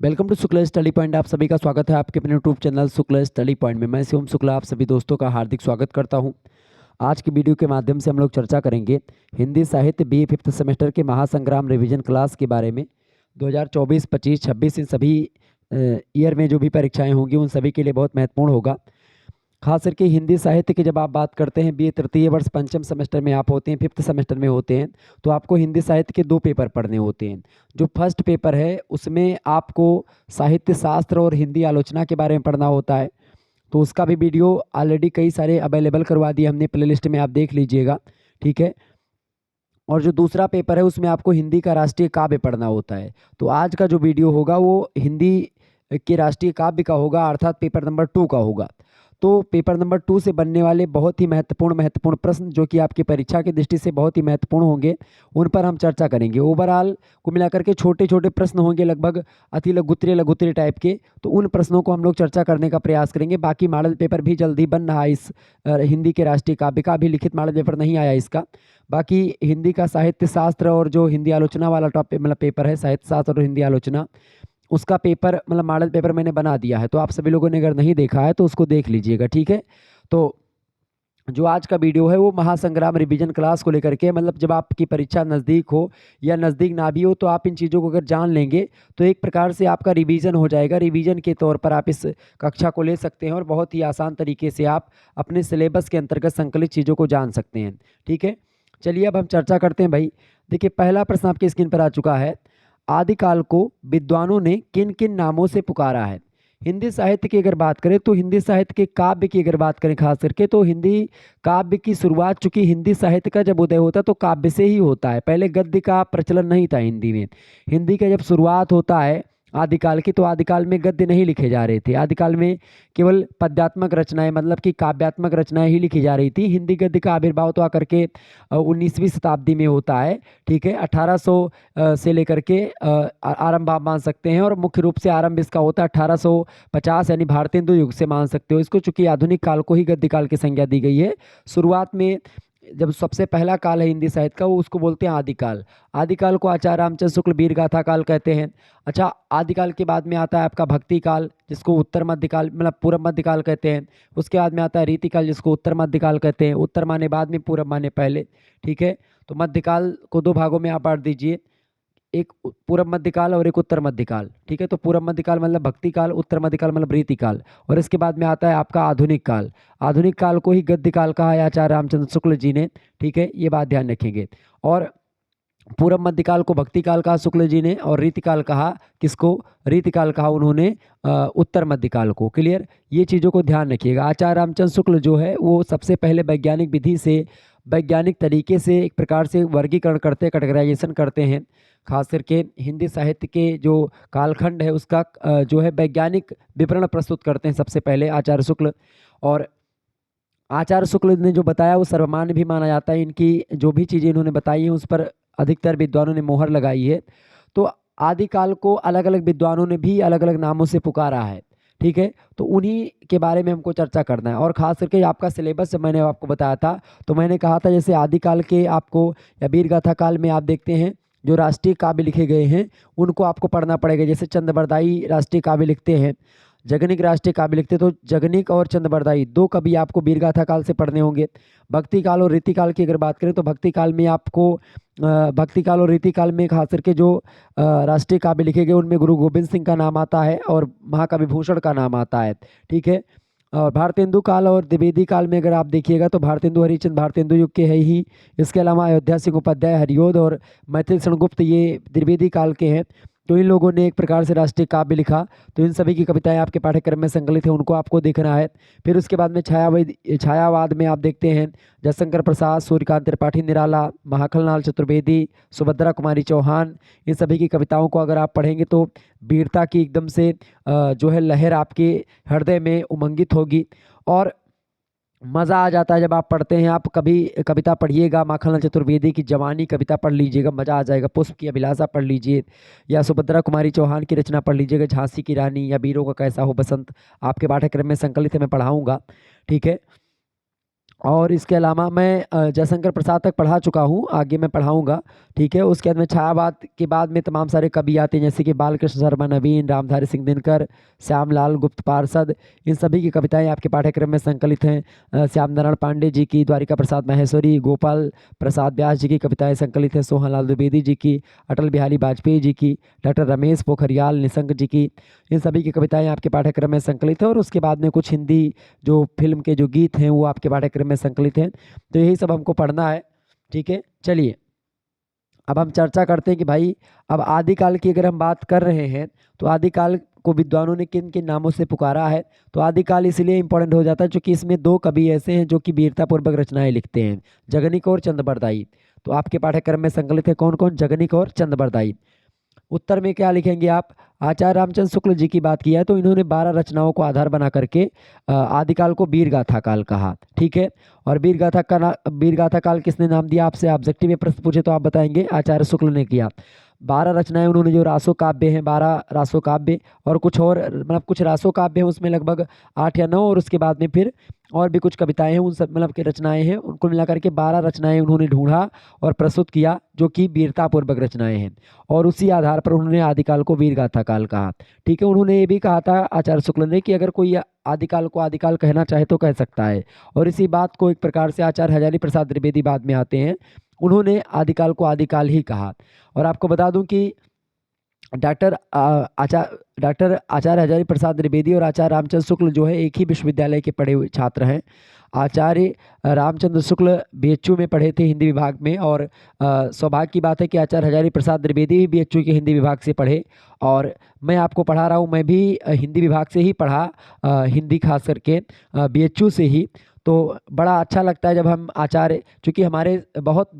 Welcome to Shukla study point. आप सभी का स्वागत है आपके अपने YouTube channel Shukla study point में। मैं शिवम शुक्ला आप सभी दोस्तों का हार्दिक स्वागत करता हूं। आज की वीडियो के माध्यम से हम लोग चर्चा करेंगे हिंदी साहित्य बी फिफ्थ सेमेस्टर के महासंग्राम रिवीजन क्लास के बारे में। 2024, 25, 26 इन सभी ईयर में जो भी परीक्षाएं होंगी उन सभी के लिए बहुत महत्वपूर्ण होगा। खास करके हिंदी साहित्य की जब आप बात करते हैं, बी तृतीय वर्ष पंचम सेमेस्टर में आप होते हैं, फिफ्थ सेमेस्टर में होते हैं, तो आपको हिंदी साहित्य के 2 पेपर पढ़ने होते हैं। जो फर्स्ट पेपर है उसमें आपको साहित्य शास्त्र और हिंदी आलोचना के बारे में पढ़ना होता है, तो उसका भी वीडियो ऑलरेडी कई सारे अवेलेबल करवा दिए हमने प्लेलिस्ट में, आप देख लीजिएगा, ठीक है। और जो दूसरा पेपर है उसमें आपको हिंदी का राष्ट्रीय काव्य पढ़ना होता है। तो आज का जो वीडियो होगा वो हिंदी के राष्ट्रीय काव्य का होगा, अर्थात पेपर नंबर 2 का होगा। तो पेपर नंबर 2 से बनने वाले बहुत ही महत्वपूर्ण प्रश्न जो कि आपकी परीक्षा की दृष्टि से बहुत ही महत्वपूर्ण होंगे, उन पर हम चर्चा करेंगे। ओवरऑल को मिलाकर के छोटे छोटे प्रश्न होंगे, लगभग अति लघुत्तरीय लघुत्तरीय टाइप के, तो उन प्रश्नों को हम लोग चर्चा करने का प्रयास करेंगे। बाकी मॉडल पेपर भी जल्दी बन रहा है इस हिंदी के राष्ट्रीय काव्य का, अभी लिखित मॉडल पेपर नहीं आया इसका। बाकी हिंदी का साहित्य शास्त्र और जो हिंदी आलोचना वाला टॉपिक मतलब पेपर है, साहित्य शास्त्र और हिंदी आलोचना, उसका पेपर मतलब मॉडल पेपर मैंने बना दिया है, तो आप सभी लोगों ने अगर नहीं देखा है तो उसको देख लीजिएगा, ठीक है। तो जो आज का वीडियो है वो महासंग्राम रिवीजन क्लास को लेकर के, मतलब जब आपकी परीक्षा नज़दीक हो या नज़दीक ना भी हो तो आप इन चीज़ों को अगर जान लेंगे तो एक प्रकार से आपका रिवीजन हो जाएगा। रिवीजन के तौर पर आप इस कक्षा को ले सकते हैं और बहुत ही आसान तरीके से आप अपने सिलेबस के अंतर्गत संकलित चीज़ों को जान सकते हैं, ठीक है। चलिए अब हम चर्चा करते हैं भाई। देखिए पहला प्रश्न आपकी स्क्रीन पर आ चुका है। आदिकाल को विद्वानों ने किन किन नामों से पुकारा है? हिंदी साहित्य की अगर बात करें तो हिंदी साहित्य के काव्य की अगर बात करें खास करके, तो हिंदी काव्य की शुरुआत, चूंकि हिंदी साहित्य का जब उदय होता है तो काव्य से ही होता है। पहले गद्य का प्रचलन नहीं था हिंदी में। हिंदी का जब शुरुआत होता है आदिकाल की, तो आदिकाल में गद्य नहीं लिखे जा रहे थे। आदिकाल में केवल पद्यात्मक रचनाएं, मतलब कि काव्यात्मक रचनाएं ही लिखी जा रही थी। हिंदी गद्य का आविर्भाव तो आकर के 19वीं शताब्दी में होता है, ठीक है। 1800 से लेकर के आरंभ आप मान सकते हैं, और मुख्य रूप से आरंभ इसका होता है 1850 यानी भारतेंदु युग से मान सकते हो इसको, चूंकि आधुनिक काल को ही गद्य काल की संज्ञा दी गई है। शुरुआत में जब सबसे पहला काल है हिंदी साहित्य का, वो उसको बोलते हैं आदिकाल। आदिकाल को आचार्य रामचंद्र शुक्ल वीर गाथा काल कहते हैं। अच्छा, आदिकाल के बाद में आता है आपका भक्ति काल, जिसको उत्तर मध्यकाल मतलब पूर्व मध्यकाल कहते हैं। उसके बाद में आता है रीतिकाल, जिसको उत्तर मध्यकाल कहते हैं। उत्तर माने बाद में, पूर्व माने पहले, ठीक है। तो मध्यकाल को 2 भागों में आप बांट दीजिए, एक पूर्व मध्यकाल और एक उत्तर मध्यकाल, ठीक है। तो पूर्व मध्यकाल मतलब भक्ति काल, उत्तर मध्यकाल मतलब रीतिकाल, और इसके बाद में आता है आपका आधुनिक काल। आधुनिक काल को ही गद्य काल कहा है आचार्य रामचंद्र शुक्ल जी ने, ठीक है, ये बात ध्यान रखेंगे। और पूर्व मध्यकाल को भक्ति काल कहा शुक्ल जी ने, और रीतिकाल कहा किसको? रीतिकाल कहा उन्होंने उत्तर मध्यकाल को। क्लियर? ये चीज़ों को ध्यान रखिएगा। आचार्य रामचंद्र शुक्ल जो है वो सबसे पहले वैज्ञानिक विधि से, वैज्ञानिक तरीके से एक प्रकार से वर्गीकरण करते, कैटेगराइजेशन करते हैं। खास करके हिंदी साहित्य के जो कालखंड है उसका जो है वैज्ञानिक विवरण प्रस्तुत करते हैं सबसे पहले आचार्य शुक्ल। और आचार्य शुक्ल ने जो बताया वो सर्वमान्य भी माना जाता है। इनकी जो भी चीज़ें इन्होंने बताई हैं उस पर अधिकतर विद्वानों ने मोहर लगाई है। तो आदिकाल को अलग अलग विद्वानों ने भी अलग अलग नामों से पुकारा है, ठीक है। तो उन्हीं के बारे में हमको चर्चा करना है। और ख़ास करके आपका सिलेबस जब मैंने आपको बताया था तो मैंने कहा था जैसे आदिकाल के आपको या वीरगाथा काल में आप देखते हैं जो राष्ट्रीय काव्य लिखे गए हैं उनको आपको पढ़ना पड़ेगा। जैसे चंद्रबरदाई राष्ट्रीय काव्य लिखते हैं, जगनिक राष्ट्रीय काव्य लिखते, तो जगनिक और चंद्रबरदाई 2 कवि आपको वीरगाथा काल से पढ़ने होंगे। भक्ति काल और रीतिकाल की अगर बात करें तो भक्ति काल में आपको भक्ति काल और रीतिकाल में खास करके जो राष्ट्रीय काव्य लिखे गए उनमें गुरु गोविंद सिंह का नाम आता है और महाकवि भूषण का नाम आता है, ठीक है। और भारतेंदु काल और द्विवेदी काल में अगर आप देखिएगा तो भारतेंदु हरिश्चंद्र भारतेंदु युग के है ही। इसके अलावा अयोध्या सिंह उपाध्याय, हरियोध और मैथिल सेनगुप्त ये द्विवेदी काल के हैं। तो इन लोगों ने एक प्रकार से राष्ट्रीय काव्य लिखा। तो इन सभी की कविताएं आपके पाठ्यक्रम में संकलित है, उनको आपको देखना है। फिर उसके बाद में छायावाद में आप देखते हैं जयशंकर प्रसाद, सूर्यकांत त्रिपाठी निराला, महाखलनाल चतुर्वेदी, सुभद्रा कुमारी चौहान, इन सभी की कविताओं को अगर आप पढ़ेंगे तो वीरता की एकदम से जो है लहर आपके हृदय में उमंगित होगी और मज़ा आ जाता है जब आप पढ़ते हैं। आप कभी कविता पढ़िएगा, माखनलाल चतुर्वेदी की जवानी कविता पढ़ लीजिएगा, मज़ा आ जाएगा। पुष्प की अभिलाषा पढ़ लीजिए, या सुभद्रा कुमारी चौहान की रचना पढ़ लीजिएगा, झांसी की रानी, या वीरों का कैसा हो बसंत, आपके पाठ्यक्रम में संकलित है, मैं पढ़ाऊँगा, ठीक है। और इसके अलावा मैं जयशंकर प्रसाद तक पढ़ा चुका हूँ, आगे मैं पढ़ाऊँगा, ठीक है। उसके बाद में छायावाद के बाद में तमाम सारे कवि आते हैं, जैसे कि बालकृष्ण शर्मा नवीन, रामधारी सिंह दिनकर, श्यामलाल गुप्त पार्षद, इन सभी की कविताएं आपके पाठ्यक्रम में संकलित हैं। श्याम नारायण पांडे जी की, द्वारिका प्रसाद माहेश्वरी, गोपाल प्रसाद व्यास जी की कविताएं संकलित हैं, सोहनलाल द्विवेदी जी की, अटल बिहारी वाजपेयी जी की, डॉक्टर रमेश पोखरियाल निशंक जी की, इन सभी की कविताएं आपके पाठ्यक्रम में संकलित है। और उसके बाद में कुछ हिंदी जो फिल्म के जो गीत हैं वो आपके पाठ्यक्रम में संकलित हैं। तो यही सब हमको पढ़ना है, ठीक है। चलिए अब हम चर्चा करते हैं कि भाई अब आदिकाल की अगर हम बात कर रहे हैं तो आदिकाल को विद्वानों ने किन किन नामों से पुकारा है। तो आदिकाल इसलिए इंपॉर्टेंट हो जाता है क्योंकि इसमें दो कवि ऐसे हैं जो कि वीरतापूर्वक रचनाएं लिखते हैं, जगनिक और चंद्रबरदाई। तो आपके पाठ्यक्रम में संकलित है कौन कौन, जगनिक और चंद्रबरदाई। उत्तर में क्या लिखेंगे आप, आचार्य रामचंद्र शुक्ल जी की बात किया तो इन्होंने 12 रचनाओं को आधार बना करके आदिकाल को वीर गाथा काल कहा, ठीक है। और वीर गाथा काल किसने नाम दिया, आपसे ऑब्जेक्टिव में प्रश्न पूछे तो आप बताएंगे आचार्य शुक्ल ने किया। 12 रचनाएं उन्होंने, जो रासो काव्य हैं, 12 रासो काव्य और कुछ और, मतलब कुछ रासो काव्य हैं उसमें लगभग 8 या 9, और उसके बाद में फिर और भी कुछ कविताएं हैं, उन सब मतलब की रचनाएं हैं, उनको मिलाकर के 12 रचनाएं उन्होंने ढूंढा और प्रस्तुत किया जो कि वीरतापूर्वक रचनाएं हैं। और उसी आधार पर उन्होंने आदिकाल को वीर गाथा काल कहा, ठीक है। उन्होंने ये भी कहा था आचार्य शुक्ल ने कि अगर कोई आदिकाल को आदिकाल कहना चाहे तो कह सकता है। और इसी बात को एक प्रकार से आचार्य हजारी प्रसाद द्विवेदी बाद में आते हैं, उन्होंने आदिकाल को आदिकाल ही कहा। और आपको बता दूं कि डॉक्टर आचार्य हजारी प्रसाद द्विवेदी और आचार्य रामचंद्र शुक्ल जो है एक ही विश्वविद्यालय के पढ़े हुए छात्र हैं। आचार्य रामचंद्र शुक्ल बीएचयू में पढ़े थे हिंदी विभाग में, और सौभाग्य की बात है कि आचार्य हजारी प्रसाद द्विवेदी भी बीएचयू के हिंदी विभाग से पढ़े। और मैं आपको पढ़ा रहा हूँ, मैं भी हिंदी विभाग से ही पढ़ा, हिंदी खास करके बीएचयू से ही। तो बड़ा अच्छा लगता है जब हम आचार्य, चूँकि हमारे बहुत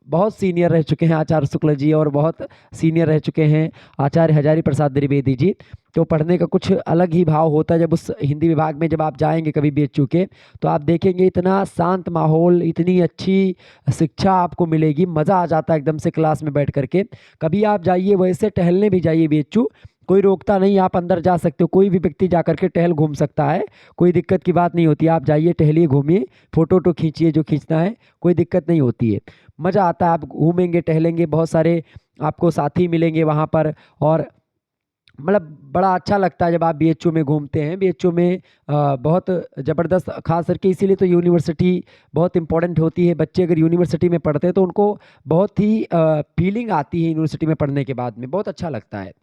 बहुत सीनियर रह चुके हैं आचार्य शुक्ल जी, और बहुत सीनियर रह चुके हैं आचार्य हजारी प्रसाद द्विवेदी जी। तो पढ़ने का कुछ अलग ही भाव होता है जब उस हिंदी विभाग में जब आप जाएंगे कभी बीएचयू के, तो आप देखेंगे इतना शांत माहौल, इतनी अच्छी शिक्षा आपको मिलेगी, मज़ा आ जाता है एकदम से क्लास में बैठ करके। कभी आप जाइए, वैसे टहलने भी जाइए बीएचयू, कोई रोकता नहीं, आप अंदर जा सकते हो, कोई भी व्यक्ति जा करके टहल घूम सकता है, कोई दिक्कत की बात नहीं होती। आप जाइए, टहलिए, घूमिए, फोटो वोटो खींचिए जो खींचना है, कोई दिक्कत नहीं होती है, मज़ा आता है। आप घूमेंगे टहलेंगे, बहुत सारे आपको साथी मिलेंगे वहाँ पर, और मतलब बड़ा अच्छा लगता है जब आप बीएचयू में घूमते हैं। बीएचयू में बहुत ज़बरदस्त, खास करके इसीलिए तो यूनिवर्सिटी बहुत इंपॉर्टेंट होती है। बच्चे अगर यूनिवर्सिटी में पढ़ते हैं तो उनको बहुत ही फीलिंग आती है यूनिवर्सिटी में पढ़ने के बाद में, बहुत अच्छा लगता है।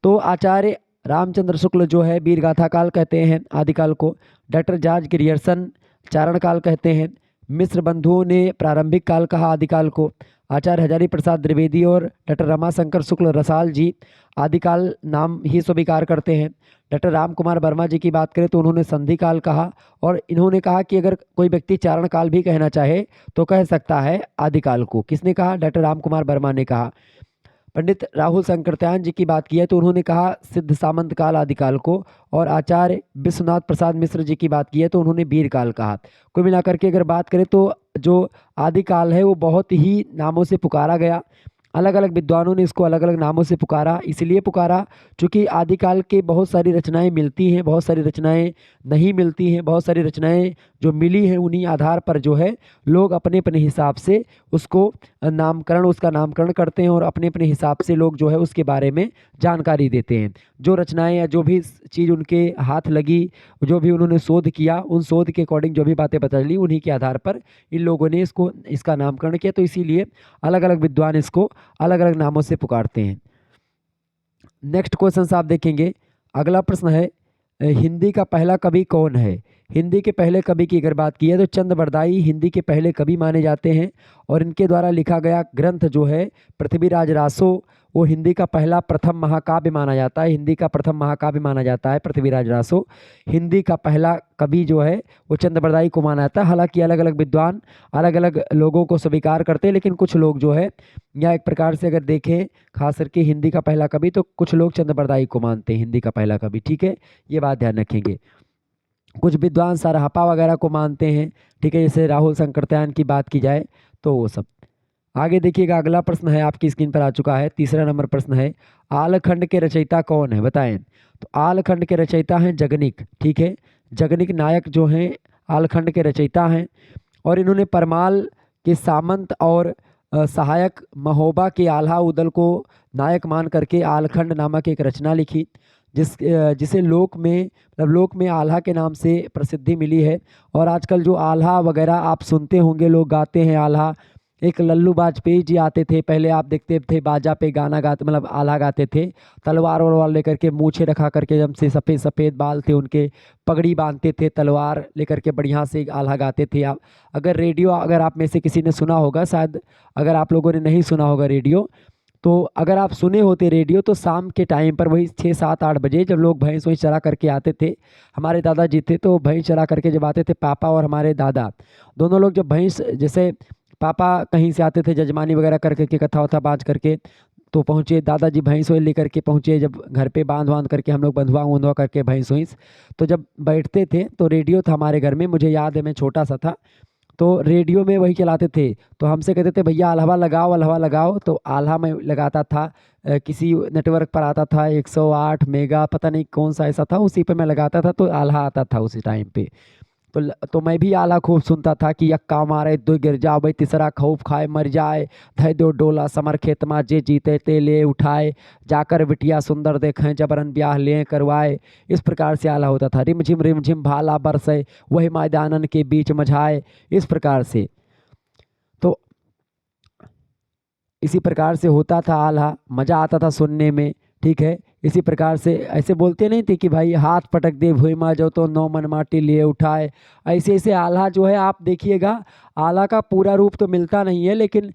तो आचार्य रामचंद्र शुक्ल जो है वीर गाथा काल कहते हैं आदिकाल को, डॉक्टर जॉर्ज ग्रियर्सन चारण काल कहते हैं, मिश्र बंधुओं ने प्रारंभिक काल कहा आदिकाल को, आचार्य हजारी प्रसाद द्विवेदी और डॉक्टर रमाशंकर शुक्ल रसाल जी आदिकाल नाम ही स्वीकार करते हैं। डॉक्टर राम कुमार वर्मा जी की बात करें तो उन्होंने संधि काल कहा, और इन्होंने कहा कि अगर कोई व्यक्ति चारण काल भी कहना चाहे तो कह सकता है आदिकाल को। किसने कहा, डॉक्टर राम कुमार वर्मा ने कहा। पंडित राहुल शंकरत्यायन जी की बात की है तो उन्होंने कहा सिद्ध सामंत काल आदिकाल को, और आचार्य विश्वनाथ प्रसाद मिश्र जी की बात की है तो उन्होंने वीर काल कहा। कुल मिलाकर के अगर बात करें तो जो आदिकाल है वो बहुत ही नामों से पुकारा गया, अलग अलग विद्वानों ने इसको अलग अलग नामों से पुकारा। इसलिए पुकारा क्योंकि आदिकाल के बहुत सारी रचनाएं मिलती हैं, बहुत सारी रचनाएं नहीं मिलती हैं, बहुत सारी रचनाएं जो मिली हैं उन्हीं आधार पर जो है लोग अपने अपने हिसाब से उसको उसका नामकरण करते हैं, और अपने अपने हिसाब से लोग जो है उसके बारे में जानकारी देते हैं। जो रचनाएं या जो भी चीज़ उनके हाथ लगी, जो भी उन्होंने शोध किया, उन शोध के अकॉर्डिंग जो भी बातें पता चली उन्हीं के आधार पर इन लोगों ने इसका नामकरण किया। तो इसीलिए अलग अलग विद्वान इसको अलग अलग नामों से पुकारते हैं। नेक्स्ट क्वेश्चन आप देखेंगे, अगला प्रश्न है हिंदी का पहला कवि कौन है। हिंदी के पहले कवि की अगर बात की है तो चंद्रबरदाई हिंदी के पहले कवि माने जाते हैं, और इनके द्वारा लिखा गया ग्रंथ जो है पृथ्वीराज रासो, वो हिंदी का पहला प्रथम महाकाव्य माना जाता है। हिंदी का प्रथम महाकाव्य माना जाता है पृथ्वीराज रासो। हिंदी का पहला कवि जो है वो चंद्रबरदाई को माना जाता है। हालांकि अलग अलग विद्वान अलग अलग लोगों को स्वीकार करते हैं, लेकिन कुछ लोग जो है, या एक प्रकार से अगर देखें खास करके हिंदी का पहला कवि, तो कुछ लोग चंद्रबरदाई को मानते हैं हिंदी का पहला कवि, ठीक है, ये बात ध्यान रखेंगे। कुछ विद्वान सारहपा वगैरह को मानते हैं, ठीक है, जैसे राहुल शंकरत्यायन की बात की जाए तो वो सब। आगे देखिएगा, अगला प्रश्न है आपकी स्क्रीन पर आ चुका है, तीसरा नंबर प्रश्न है, आलखंड के रचयिता कौन है, बताएं। तो आलखंड के रचयिता हैं जगनिक, ठीक है। जगनिक नायक जो हैं आलखंड के रचयिता हैं और इन्होंने परमाल के सामंत और सहायक महोबा के आल्हा उदल को नायक मान करके आलखंड नामक एक रचना लिखी, जिसे लोक में आल्हा के नाम से प्रसिद्धि मिली है। और आजकल जो आल्हा वगैरह आप सुनते होंगे, लोग गाते हैं आल्हा। एक लल्लू बाजपेयी जी आते थे, पहले आप देखते थे बाजा पे गाना गाते, मतलब आल्हा गाते थे, तलवार वलवार लेकर के, मूछे रखा करके, जब से सफ़ेद सफ़ेद बाल थे उनके, पगड़ी बांधते थे, तलवार लेकर के बढ़िया से आल्हा गाते थे। आप अगर आप में से किसी ने सुना होगा, शायद अगर आप लोगों ने नहीं सुना होगा रेडियो, तो अगर आप सुने होते रेडियो तो शाम के टाइम पर वही 6 7 8 बजे जब लोग भैंस वहीं चरा करके आते थे, हमारे दादाजी थे तो भैंस चरा करके जब आते थे, पापा और हमारे दादा दोनों लोग, जब भैंस, जैसे पापा कहीं से आते थे जजमानी वगैरह करके के कथा वथा बाँच करके, तो पहुँचे दादाजी भैंस वही लेकर के पहुँचे, जब घर पे बांध करके हम लोग बंधवा उंधवा करके भैंस वैंस, तो जब बैठते थे तो रेडियो था हमारे घर में, मुझे याद है मैं छोटा सा था, तो रेडियो में वही चलाते थे। तो हमसे कहते थे भैया आल्हा लगाओ, तो आल्हा में लगाता था। किसी नेटवर्क पर आता था 108 मेगा, पता नहीं कौन सा ऐसा था, उसी पे मैं लगाता था तो आल्हा आता था उसी टाइम पे। तो मैं भी आला खूब सुनता था कि यक्का मारे दो गिर जावे, तीसरा खौफ खाए मर जाए, धै दो डोला समर खेत मा, जे जीते ते ले उठाए, जाकर बिटिया सुंदर देखें, जबरन ब्याह ले करवाए। इस प्रकार से आला होता था। रिम झिम भाला बरसे, वही मैदानन के बीच मझाए, इस प्रकार से। तो इसी प्रकार से होता था आल्हा, मज़ा आता था सुनने में, ठीक है। इसी प्रकार से ऐसे बोलते नहीं थे कि भाई हाथ पटक दे भुई माँ जो, तो 9 मन माटी लिए उठाए। ऐसे ऐसे आल्हा जो है आप देखिएगा, आल्हा का पूरा रूप तो मिलता नहीं है, लेकिन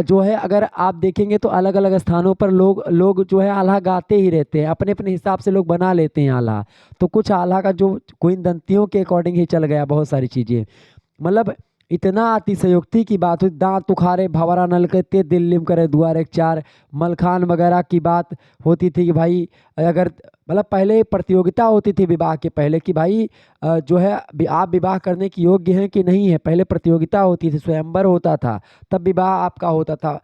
जो है अगर आप देखेंगे तो अलग अलग स्थानों पर लोग जो है आल्हा गाते ही रहते हैं, अपने अपने हिसाब से लोग बना लेते हैं आल्हा। तो कुछ आल्हा का जो किंवदंतियों के अकॉर्डिंग ही चल गया बहुत सारी चीज़ें, मतलब इतना अतिशयोक्ति की बात हुई। दांत उखाड़े भंवरा नल के, ते दिल्ली में करे दुआर एक चार, मलखान वगैरह की बात होती थी कि भाई अगर, मतलब पहले प्रतियोगिता होती थी विवाह के पहले कि भाई जो है आप विवाह करने के योग्य हैं कि नहीं है, पहले प्रतियोगिता होती थी, स्वयंवर होता था, तब विवाह आपका होता था।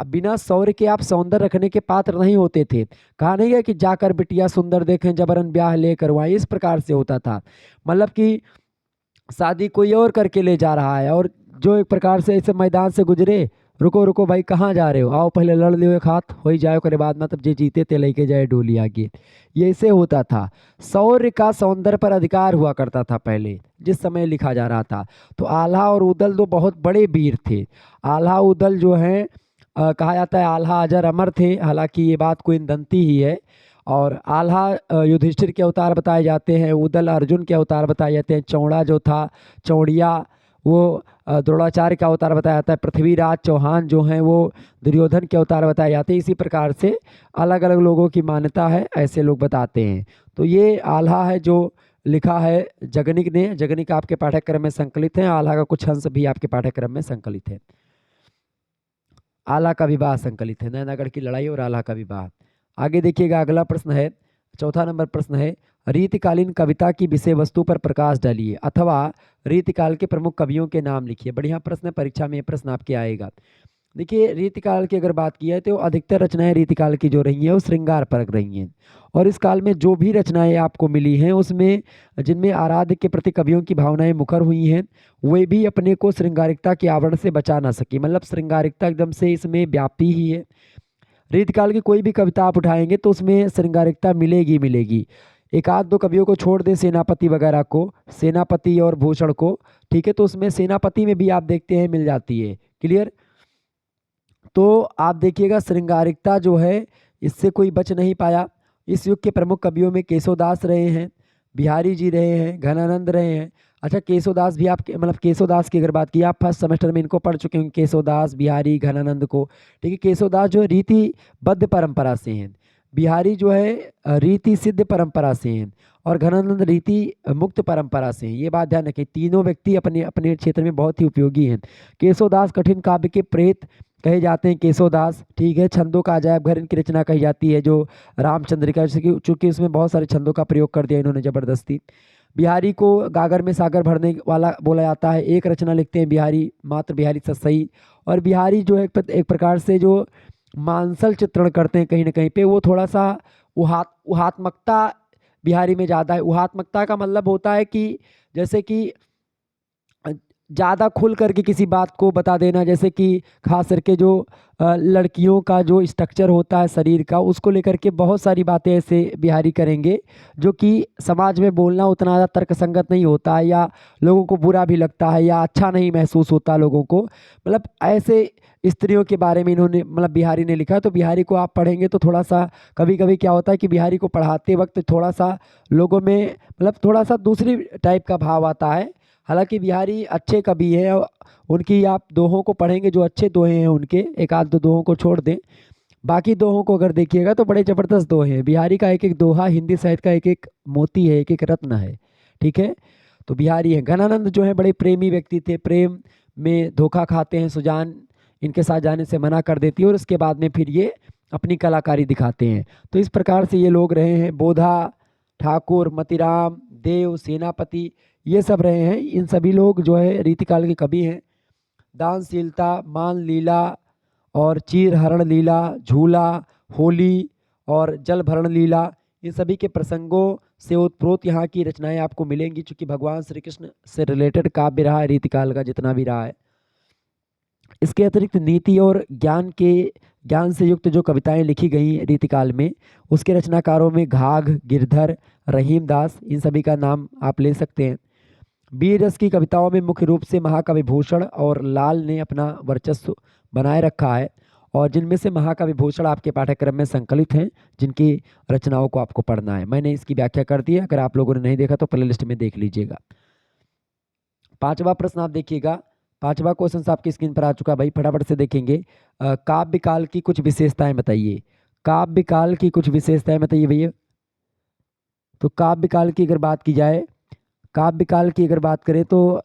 बिना शौर्य के आप सौंदर्य रखने के पात्र नहीं होते थे। कहा नहीं है कि जाकर बिटिया सुंदर देखें, जबरन ब्याह ले करवाएं, इस प्रकार से होता था। मतलब कि शादी कोई और करके ले जा रहा है, और जो एक प्रकार से ऐसे मैदान से गुजरे, रुको रुको भाई कहाँ जा रहे हो, आओ पहले लड़ लियो एक हाथ, हो ही जाए करे बाद मतलब जे जीते ते लेके जाए डोली आगे। ये ऐसे होता था। शौर्य का सौंदर्य पर अधिकार हुआ करता था पहले, जिस समय लिखा जा रहा था। तो आल्हा और उदल दो बहुत बड़े वीर थे। आल्हा उदल जो हैं, कहा जाता है आल्हा अजर अमर थे, हालांकि ये बात किंवदंती ही है। और आल्हा युधिष्ठिर के अवतार बताए जाते हैं, उदल अर्जुन के अवतार बताए जाते हैं, चौड़ा जो था चौड़िया वो द्रोणाचार्य का अवतार बताया जाता है, पृथ्वीराज चौहान जो हैं वो दुर्योधन के अवतार बताए जाते हैं। इसी प्रकार से अलग अलग लोगों की मान्यता है, ऐसे लोग बताते हैं। तो ये आल्हा है जो लिखा है जगनिक ने, जगनिक आपके पाठ्यक्रम में संकलित है, आल्हा का कुछ अंश भी आपके पाठ्यक्रम में संकलित है। आल्हा का विवाह संकलित है, नैनागढ़ की लड़ाई और आल्हा का विवाह। आगे देखिएगा, अगला प्रश्न है, चौथा नंबर प्रश्न है, रीतिकालीन कविता की विषय वस्तु पर प्रकाश डालिए अथवा रीतिकाल के प्रमुख कवियों के नाम लिखिए। बढ़िया प्रश्न है, परीक्षा में ये प्रश्न आपके आएगा। देखिए रीतिकाल की अगर बात की है तो अधिकतर रचनाएं रीतिकाल की जो रही हैं वो श्रृंगार परक रही हैं, और इस काल में जो भी रचनाएं आपको मिली हैं उसमें जिनमें आराध्य के प्रति कवियों की भावनाएं मुखर हुई हैं, वे भी अपने को श्रृंगारिकता के आवरण से बचा ना सकी, मतलब श्रृंगारिकता एकदम से इसमें व्यापी ही है। रीतकाल की कोई भी कविता आप उठाएंगे तो उसमें श्रृंगारिकता मिलेगी मिलेगी। एक आध दो कवियों को छोड़ दे, सेनापति वगैरह को, सेनापति और भूषण को, ठीक है, तो उसमें सेनापति में भी आप देखते हैं मिल जाती है। क्लियर। तो आप देखिएगा श्रृंगारिकता जो है इससे कोई बच नहीं पाया। इस युग के प्रमुख कवियों में केशवदास रहे हैं, बिहारी जी रहे हैं, घनानंद रहे हैं। अच्छा, केशवदास भी आप मतलब केशवदास की अगर बात की, आप फर्स्ट सेमेस्टर में इनको पढ़ चुके होंगे, केशवदास बिहारी घनानंद को, ठीक है। केशवदास जो है रीतिबद्ध परंपरा से हैं, बिहारी जो है रीति सिद्ध परंपरा से हैं, और घनानंद रीति मुक्त परंपरा से हैं। ये बात ध्यान रखें, तीनों व्यक्ति अपने अपने क्षेत्र में बहुत ही उपयोगी हैं। केशवदास कठिन काव्य के प्रेत कहे जाते हैं केशवदास, ठीक है। छंदों का अजायब घर इनकी रचना कही जाती है, जो रामचंद्रिका, चूंकि उसमें बहुत सारे छंदों का प्रयोग कर दिया इन्होंने जबरदस्ती। बिहारी को गागर में सागर भरने वाला बोला जाता है, एक रचना लिखते हैं बिहारी, मात्र बिहारी सतसई। और बिहारी जो है एक प्रकार से जो मांसल चित्रण करते हैं कहीं ना कहीं पे, वो थोड़ा सा उहात्मकता बिहारी में ज़्यादा है। उहात्मकता का मतलब होता है कि जैसे कि ज़्यादा खुल करके किसी बात को बता देना, जैसे कि खास करके जो लड़कियों का जो स्ट्रक्चर होता है शरीर का, उसको लेकर के बहुत सारी बातें ऐसे बिहारी करेंगे जो कि समाज में बोलना उतना ज़्यादा तर्कसंगत नहीं होता है, या लोगों को बुरा भी लगता है या अच्छा नहीं महसूस होता लोगों को। मतलब ऐसे स्त्रियों के बारे में इन्होंने मतलब बिहारी ने लिखा है। तो बिहारी को आप पढ़ेंगे तो थोड़ा सा कभी कभी क्या होता है कि बिहारी को पढ़ाते वक्त थोड़ा सा लोगों में मतलब थोड़ा सा दूसरी टाइप का भाव आता है। हालांकि बिहारी अच्छे कवि हैं, और उनकी आप दोहों को पढ़ेंगे जो अच्छे दोहे हैं उनके, एक आध दो दोहों को छोड़ दें, बाकी दोहों को अगर देखिएगा तो बड़े ज़बरदस्त दोहे हैं। बिहारी का एक एक दोहा हिंदी साहित्य का एक एक मोती है, एक एक रत्न है। ठीक है, तो बिहारी है। घनानंद जो है बड़े प्रेमी व्यक्ति थे, प्रेम में धोखा खाते हैं, सुजान इनके साथ जाने से मना कर देती है और उसके बाद में फिर ये अपनी कलाकारी दिखाते हैं। तो इस प्रकार से ये लोग रहे हैं। बोधा ठाकुर, मतीराम, देव, सेनापति, ये सब रहे हैं। इन सभी लोग जो है रीतिकाल के कवि हैं। दानशीलता, मान लीला और चीर हरण लीला, झूला, होली और जल भरण लीला, इन सभी के प्रसंगों से उत्प्रोत यहाँ की रचनाएं आपको मिलेंगी। चूँकि भगवान श्री कृष्ण से रिलेटेड काव्य रहा है रीतिकाल का जितना भी रहा है। इसके अतिरिक्त नीति और ज्ञान से युक्त जो कविताएं लिखी गई रीतिकाल में, उसके रचनाकारों में घाघ, गिरधर, रहीम दास, इन सभी का नाम आप ले सकते हैं। वीर रस की कविताओं में मुख्य रूप से महाकवि भूषण और लाल ने अपना वर्चस्व बनाए रखा है, और जिनमें से महाकवि भूषण आपके पाठ्यक्रम में संकलित हैं, जिनकी रचनाओं को आपको पढ़ना है। मैंने इसकी व्याख्या कर दी है, अगर आप लोगों ने नहीं देखा तो प्लेलिस्ट में देख लीजिएगा। पांचवा प्रश्न आप देखिएगा, पांचवा क्वेश्चन आपकी स्क्रीन पर आ चुका है भाई, फटाफट से देखेंगे। काव्य काल की कुछ विशेषताएं बताइए। काव्य काल की कुछ विशेषताएं बताइए भैया। तो काव्य काल की अगर बात की जाए, काव्य काल की अगर बात करें तो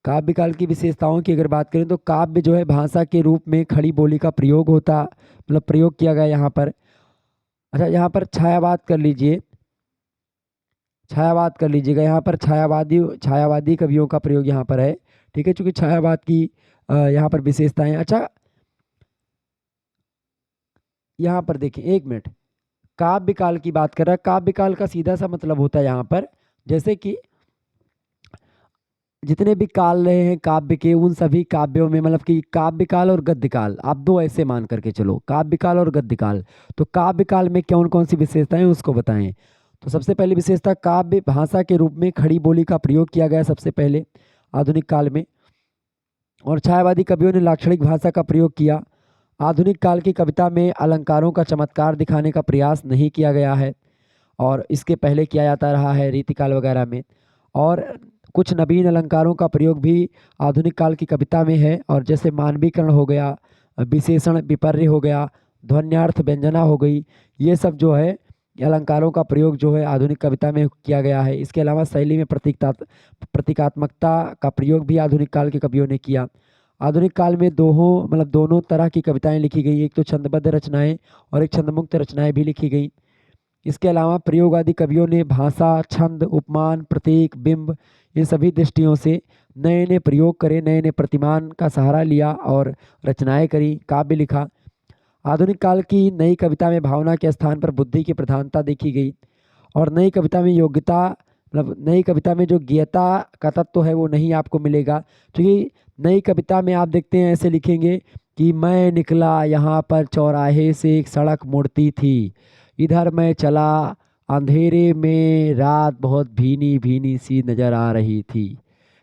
काव्य काल की विशेषताओं की अगर बात करें तो काव्य जो है भाषा के रूप में खड़ी बोली का प्रयोग होता, मतलब प्रयोग किया गया यहाँ पर। अच्छा, यहाँ पर छायावाद कर लीजिए, छायावाद कर लीजिएगा। यहाँ पर छायावादी छायावादी कवियों का प्रयोग यहाँ पर है। ठीक है, चूंकि छायावाद की यहाँ पर विशेषताएं। अच्छा, यहाँ पर देखिए, एक मिनट, काव्य काल की बात कर रहा है। काव्य काल का सीधा सा मतलब होता है यहाँ पर, जैसे कि जितने भी काल रहे हैं काव्य के, उन सभी काव्यों में मतलब कि काव्य काल और गद्य काल, आप दो ऐसे मान करके चलो, काव्य काल और गद्य काल। तो काव्य काल में कौन कौन सी विशेषताएं उसको बताएं। तो सबसे पहली विशेषता, काव्य भाषा के रूप में खड़ी बोली का प्रयोग किया गया सबसे पहले आधुनिक काल में, और छायावादी कवियों ने लाक्षणिक भाषा का प्रयोग किया। आधुनिक काल की कविता में अलंकारों का चमत्कार दिखाने का प्रयास नहीं किया गया है, और इसके पहले किया जाता रहा है रीतिकाल वगैरह में। और कुछ नवीन अलंकारों का प्रयोग भी आधुनिक काल की कविता में है, और जैसे मानवीकरण हो गया, विशेषण विपर्य हो गया, ध्वन्यार्थ व्यंजना हो गई, ये सब जो है अलंकारों का प्रयोग जो है आधुनिक कविता में किया गया है। इसके अलावा शैली में प्रतीकात्मकता का प्रयोग भी आधुनिक काल के कवियों ने किया। आधुनिक काल में दोनों तरह की कविताएं लिखी गई, एक तो छंदबद्ध रचनाएं और एक छंदमुक्त रचनाएं भी लिखी गई। इसके अलावा प्रयोगवादी कवियों ने भाषा, छंद, उपमान, प्रतीक, बिंब, इन सभी दृष्टियों से नए नए प्रयोग करे, नए नए प्रतिमान का सहारा लिया और रचनाएं करी, काव्य लिखा। आधुनिक काल की नई कविता में भावना के स्थान पर बुद्धि की प्रधानता देखी गई, और नई कविता में योग्यता, मतलब नई कविता में जो ज्ञता का तत्व है वो नहीं आपको मिलेगा। क्योंकि नई कविता में आप देखते हैं ऐसे लिखेंगे कि मैं निकला यहाँ पर चौराहे से एक सड़क मुड़ती थी, इधर मैं चला अंधेरे में, रात बहुत भीनी भीनी सी नजर आ रही थी।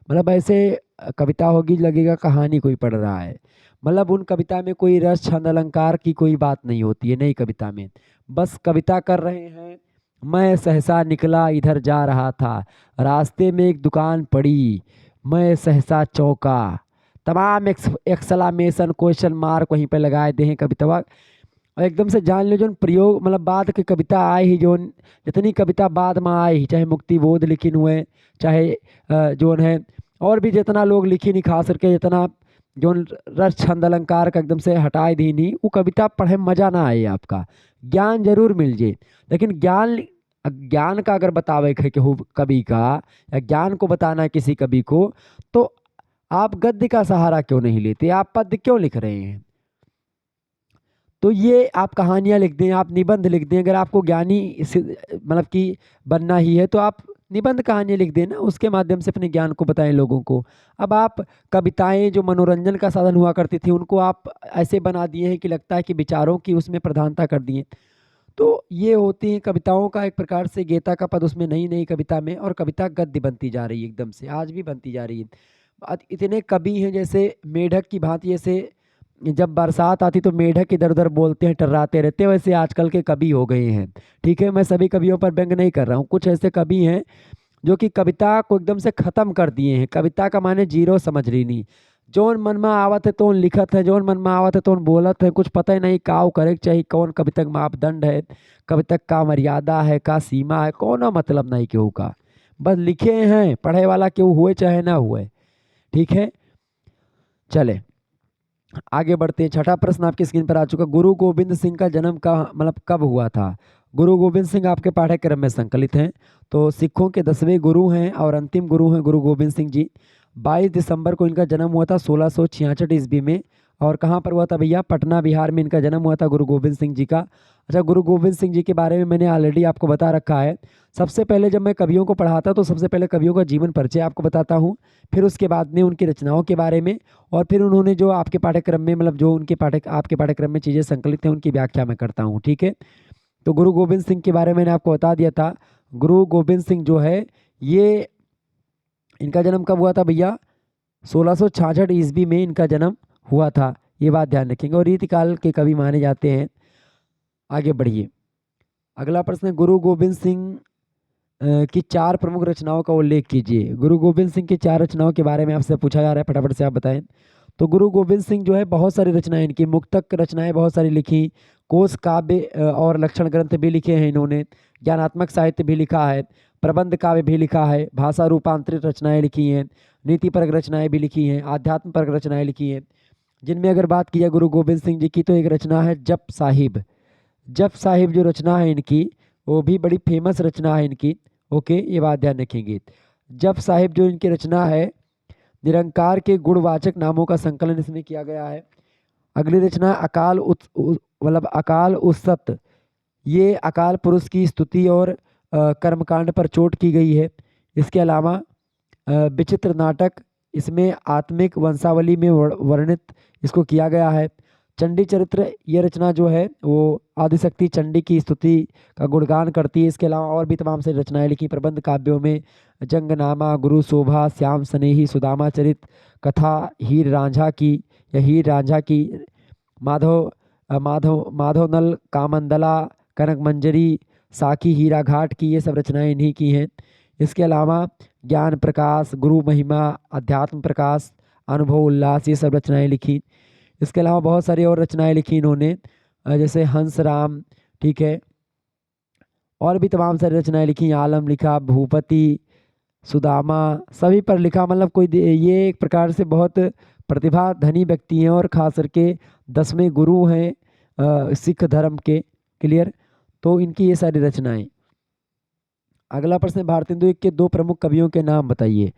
मतलब ऐसे कविता होगी, लगेगा कहानी कोई पढ़ रहा है। मतलब उन कविता में कोई रस, छंद, अलंकार की कोई बात नहीं होती है नई कविता में। बस कविता कर रहे हैं, मैं सहसा निकला इधर जा रहा था, रास्ते में एक दुकान पड़ी, मैं सहसा चौंका। तमाम एक्सलामेशन, क्वेश्चन मार्क वहीं पे लगाए दे हैं कविता। और एकदम से जान लो जो प्रयोग, मतलब बाद की कविता आई ही, जो जितनी कविता बाद में आई ही, चाहे मुक्ति बोध लिखिन हुए, चाहे जो है और भी जितना लोग लिखी नहीं, खास करके जितना जो रस, छंद, अलंकार का एकदम से हटाए दी नहीं, वो कविता पढ़े में मजा ना आए आपका, ज्ञान जरूर मिल जाए, लेकिन ज्ञान ज्ञान का अगर बतावे है कि कवि का, या ज्ञान को बताना है किसी कवि को, तो आप गद्य का सहारा क्यों नहीं लेते, आप पद्य क्यों लिख रहे हैं। तो ये आप कहानियाँ लिख दें, आप निबंध लिख दें। अगर आपको ज्ञानी मतलब कि बनना ही है तो आप निबंध कहानियाँ लिख दें ना, उसके माध्यम से अपने ज्ञान को बताएं लोगों को। अब आप कविताएं जो मनोरंजन का साधन हुआ करती थी उनको आप ऐसे बना दिए हैं कि लगता है कि विचारों की उसमें प्रधानता कर दिए। तो ये होती है कविताओं का एक प्रकार से गेता का पद उसमें नई नई कविता में, और कविता गद्य बनती जा रही है, एकदम से आज भी बनती जा रही है। इतने कवि हैं जैसे मेढक की भांति, जैसे जब बरसात आती तो मेढक इधर उधर बोलते हैं, टर्राते रहते हैं, वैसे आजकल के कवि हो गए हैं। ठीक है, मैं सभी कवियों पर व्यंग नहीं कर रहा हूँ, कुछ ऐसे कवि हैं जो कि कविता को एकदम से खत्म कर दिए हैं। कविता का माने जीरो समझ रही नहीं, जौन मन में आवत है तो लिखत है, जौन मन में आवत है तो बोलत है, कुछ पता ही नहीं काव करे चाहिए, कौन कविता का मापदंड है, कविता का मर्यादा है, का सीमा है, कौन मतलब नहीं केहू का, बस लिखे हैं, पढ़े वाला केहू हुए चाहे ना हुए। ठीक है, चले आगे बढ़ते हैं। छठा प्रश्न आपकी स्क्रीन पर आ चुका। गुरु गोविंद सिंह का जन्म का मतलब कब हुआ था? गुरु गोविंद सिंह आपके पाठ्यक्रम में संकलित हैं, तो सिखों के 10वें गुरु हैं और अंतिम गुरु हैं गुरु गोविंद सिंह जी। 22 दिसंबर को इनका जन्म हुआ था 1666 ईस्वी में। और कहाँ पर हुआ था भैया? पटना बिहार में इनका जन्म हुआ था गुरु गोविंद सिंह जी का। अच्छा, गुरु गोविंद सिंह जी के बारे में मैंने ऑलरेडी आपको बता रखा है। सबसे पहले जब मैं कवियों को पढ़ाता तो सबसे पहले कवियों का जीवन परिचय आपको बताता हूँ, फिर उसके बाद में उनकी रचनाओं के बारे में, और फिर उन्होंने जो आपके पाठ्यक्रम में मतलब जो उनके आपके पाठ्यक्रम में चीज़ें संकलित हैं उनकी व्याख्या मैं करता हूँ। ठीक है, तो गुरु गोविंद सिंह के बारे में मैंने आपको बता दिया था। गुरु गोविंद सिंह जो है ये, इनका जन्म कब हुआ था भैया? 1666 ईस्वी में इनका जन्म हुआ था, ये बात ध्यान रखेंगे, और रीतिकाल के कवि माने जाते हैं। आगे बढ़िए, अगला प्रश्न है गुरु गोविंद सिंह की 4 प्रमुख रचनाओं का उल्लेख कीजिए। गुरु गोविंद सिंह की 4 रचनाओं के बारे में आपसे पूछा जा रहा है, फटाफट से आप बताएं। तो गुरु गोविंद सिंह जो है बहुत सारी रचनाएं इनकी, मुक्तक रचनाएं बहुत सारी लिखी, कोश काव्य और लक्षण ग्रंथ भी लिखे हैं इन्होंने, ज्ञानात्मक साहित्य भी लिखा है, प्रबंध काव्य भी लिखा है, भाषा रूपांतरित रचनाएं लिखी हैं, नीतिपरक रचनाएं भी लिखी हैं, आध्यात्म परक रचनाएं लिखी हैं। जिनमें अगर बात की जाए गुरु गोविंद सिंह जी की, तो एक रचना है जप साहिब। जप साहिब जो रचना है इनकी, वो भी बड़ी फेमस रचना है इनकी। ओके, ये बात ध्यान रखेंगे। जप साहिब जो इनकी रचना है, निरंकार के गुणवाचक नामों का संकलन इसमें किया गया है। अगली रचना मतलब अकाल उत्सत, ये अकाल पुरुष की स्तुति और कर्मकांड पर चोट की गई है। इसके अलावा विचित्र नाटक, इसमें आत्मिक वंशावली में वर्णित इसको किया गया है। चंडी चरित्र, ये रचना जो है वो आदिशक्ति चंडी की स्तुति का गुणगान करती है। इसके अलावा और भी तमाम सारी रचनाएं लिखी प्रबंध काव्यों में, जंगनामा, गुरु शोभा, श्याम स्नेही, सुदामा चरित, कथा हीर रांझा की या हीर रांझा की, माधव नल, कामंदला, कनक मंजरी, साखी हीरा घाट की, ये सब रचनाएं इन्हीं की हैं। इसके अलावा ज्ञान प्रकाश, गुरु महिमा, अध्यात्म प्रकाश, अनुभव उल्लास, ये सब रचनाएं लिखी। इसके अलावा बहुत सारी और रचनाएं लिखी इन्होंने, जैसे हंस राम, ठीक है, और भी तमाम सारी रचनाएं लिखी। आलम लिखा, भूपति, सुदामा, सभी पर लिखा। मतलब ये एक प्रकार से बहुत प्रतिभा धनी व्यक्ति हैं और खास करके 10वें गुरु हैं सिख धर्म के। क्लियर, तो इनकी ये सारी रचनाएं। अगला प्रश्न, भारतेंदु युग के 2 प्रमुख कवियों के नाम बताइए।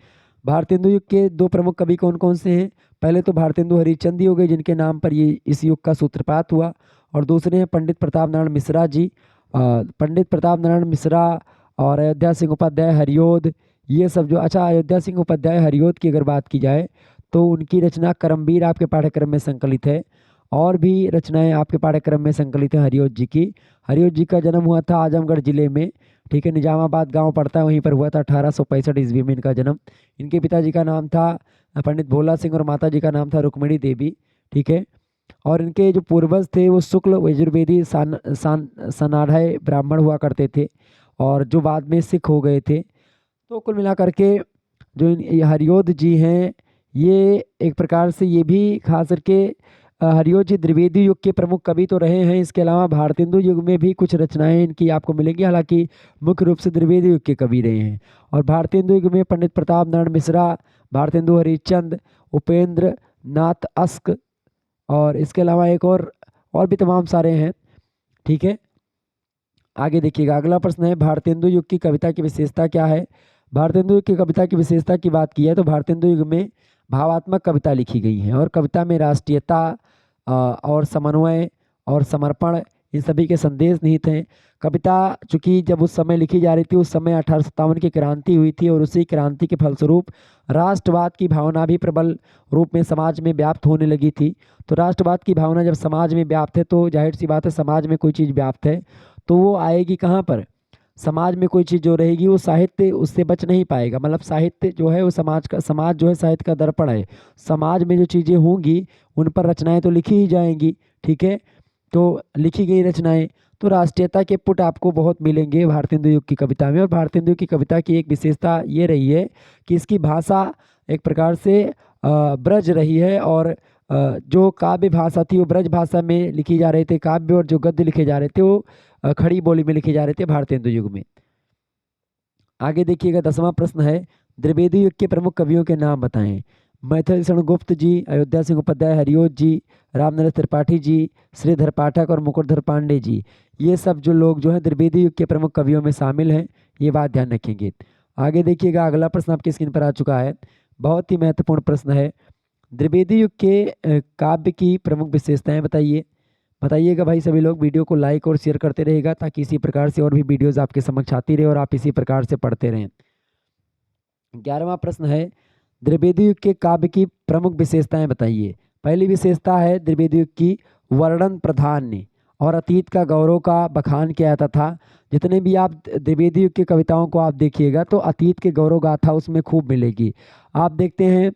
भारतेंदु युग के 2 प्रमुख कवि कौन कौन से हैं? पहले तो भारतेंदु हरिश्चंद ही हो गए, जिनके नाम पर ये इस युग का सूत्रपात हुआ, और दूसरे हैं पंडित प्रताप नारायण मिश्रा जी। पंडित प्रताप नारायण मिश्रा और अयोध्या सिंह उपाध्याय, हरियोध, ये सब जो, अच्छा अयोध्या सिंह उपाध्याय हरियोध की अगर बात की जाए तो उनकी रचना करमवीर आपके पाठ्यक्रम में संकलित है, और भी रचनाएं आपके पाठ्यक्रम में संकलित है हरियोध जी की। हरियोध जी का जन्म हुआ था आजमगढ़ जिले में, ठीक है, निजामाबाद गांव पड़ता है, वहीं पर हुआ था 1865 ईस्वी में इनका जन्म। इनके पिताजी का नाम था पंडित भोला सिंह और माता जी का नाम था रुक्मिणी देवी। ठीक है, और इनके जो पूर्वज थे वो शुक्ल यजुर्वेदी सनाढ़य ब्राह्मण हुआ करते थे, और जो बाद में सिख हो गए थे। तो कुल मिलाकर के जो ये हरियोध जी हैं, ये एक प्रकार से ये भी खास करके हरियोध जी द्विवेदी युग के प्रमुख कवि तो रहे हैं। इसके अलावा भारतेंदु युग में भी कुछ रचनाएं इनकी आपको मिलेंगी, हालांकि मुख्य रूप से द्विवेदी युग के कवि रहे हैं। और भारतेंदु युग में पंडित प्रताप नारायण मिश्रा, भारतेंदु हरिश्चंद, उपेंद्र नाथ अस्क, और इसके अलावा एक और भी तमाम सारे हैं। ठीक है, आगे देखिएगा। अगला प्रश्न है, भारतेंदु युग की कविता की विशेषता क्या है? भारतेंदु युग की कविता की विशेषता की बात की है तो भारतेंदु युग में भावात्मक कविता लिखी गई है, और कविता में राष्ट्रीयता और समन्वय और समर्पण, इन सभी के संदेश निहित हैं। कविता चूंकि जब उस समय लिखी जा रही थी, उस समय 1857 की क्रांति हुई थी और उसी क्रांति के फलस्वरूप राष्ट्रवाद की भावना भी प्रबल रूप में समाज में व्याप्त होने लगी थी। तो राष्ट्रवाद की भावना जब समाज में व्याप्त है तो जाहिर सी बात है, समाज में कोई चीज़ व्याप्त है तो वो आएगी कहाँ पर? समाज में कोई चीज़ जो रहेगी वो साहित्य उससे बच नहीं पाएगा। मतलब साहित्य जो है वो समाज जो है साहित्य का दर्पण है। समाज में जो चीज़ें होंगी उन पर रचनाएं तो लिखी ही जाएंगी। ठीक है, तो लिखी गई रचनाएं, तो राष्ट्रीयता के पुट आपको बहुत मिलेंगे भारतेंदु युग की कविता में। और भारतेंदु युग की कविता की एक विशेषता ये रही है कि इसकी भाषा एक प्रकार से ब्रज रही है, और जो काव्य भाषा थी वो ब्रज भाषा में लिखी जा रहे थे काव्य, और जो गद्य लिखे जा रहे थे वो खड़ी बोली में लिखे जा रहे थे भारतेंदु युग में। आगे देखिएगा 10वां प्रश्न है, द्विवेदी युग के प्रमुख कवियों के नाम बताएं। मैथिली शरण गुप्त जी, अयोध्या सिंह उपाध्याय, हरिओज जी, रामनरेश त्रिपाठी जी, श्रीधर पाठक और मुकुटधर पांडे जी, ये सब जो लोग जो है द्विवेदी युग के प्रमुख कवियों में शामिल हैं, ये बात ध्यान रखेंगे। आगे देखिएगा अगला प्रश्न आपकी स्क्रीन पर आ चुका है, बहुत ही महत्वपूर्ण प्रश्न है। द्विवेदी युग के काव्य की प्रमुख विशेषताएं बताइए। बताइएगा भाई सभी लोग, वीडियो को लाइक और शेयर करते रहेगा ताकि इसी प्रकार से और भी वीडियोस आपके समक्ष आती रहे और आप इसी प्रकार से पढ़ते रहें। 11वां प्रश्न है, द्विवेदी युग के काव्य की प्रमुख विशेषताएं बताइए। पहली विशेषता है द्विवेदी युग की वर्णन प्राधान्य और अतीत का गौरव का बखान किया जाता था। जितने भी आप द्विवेदी युग की कविताओं को आप देखिएगा तो अतीत के गौरव गाथा उसमें खूब मिलेगी। आप देखते हैं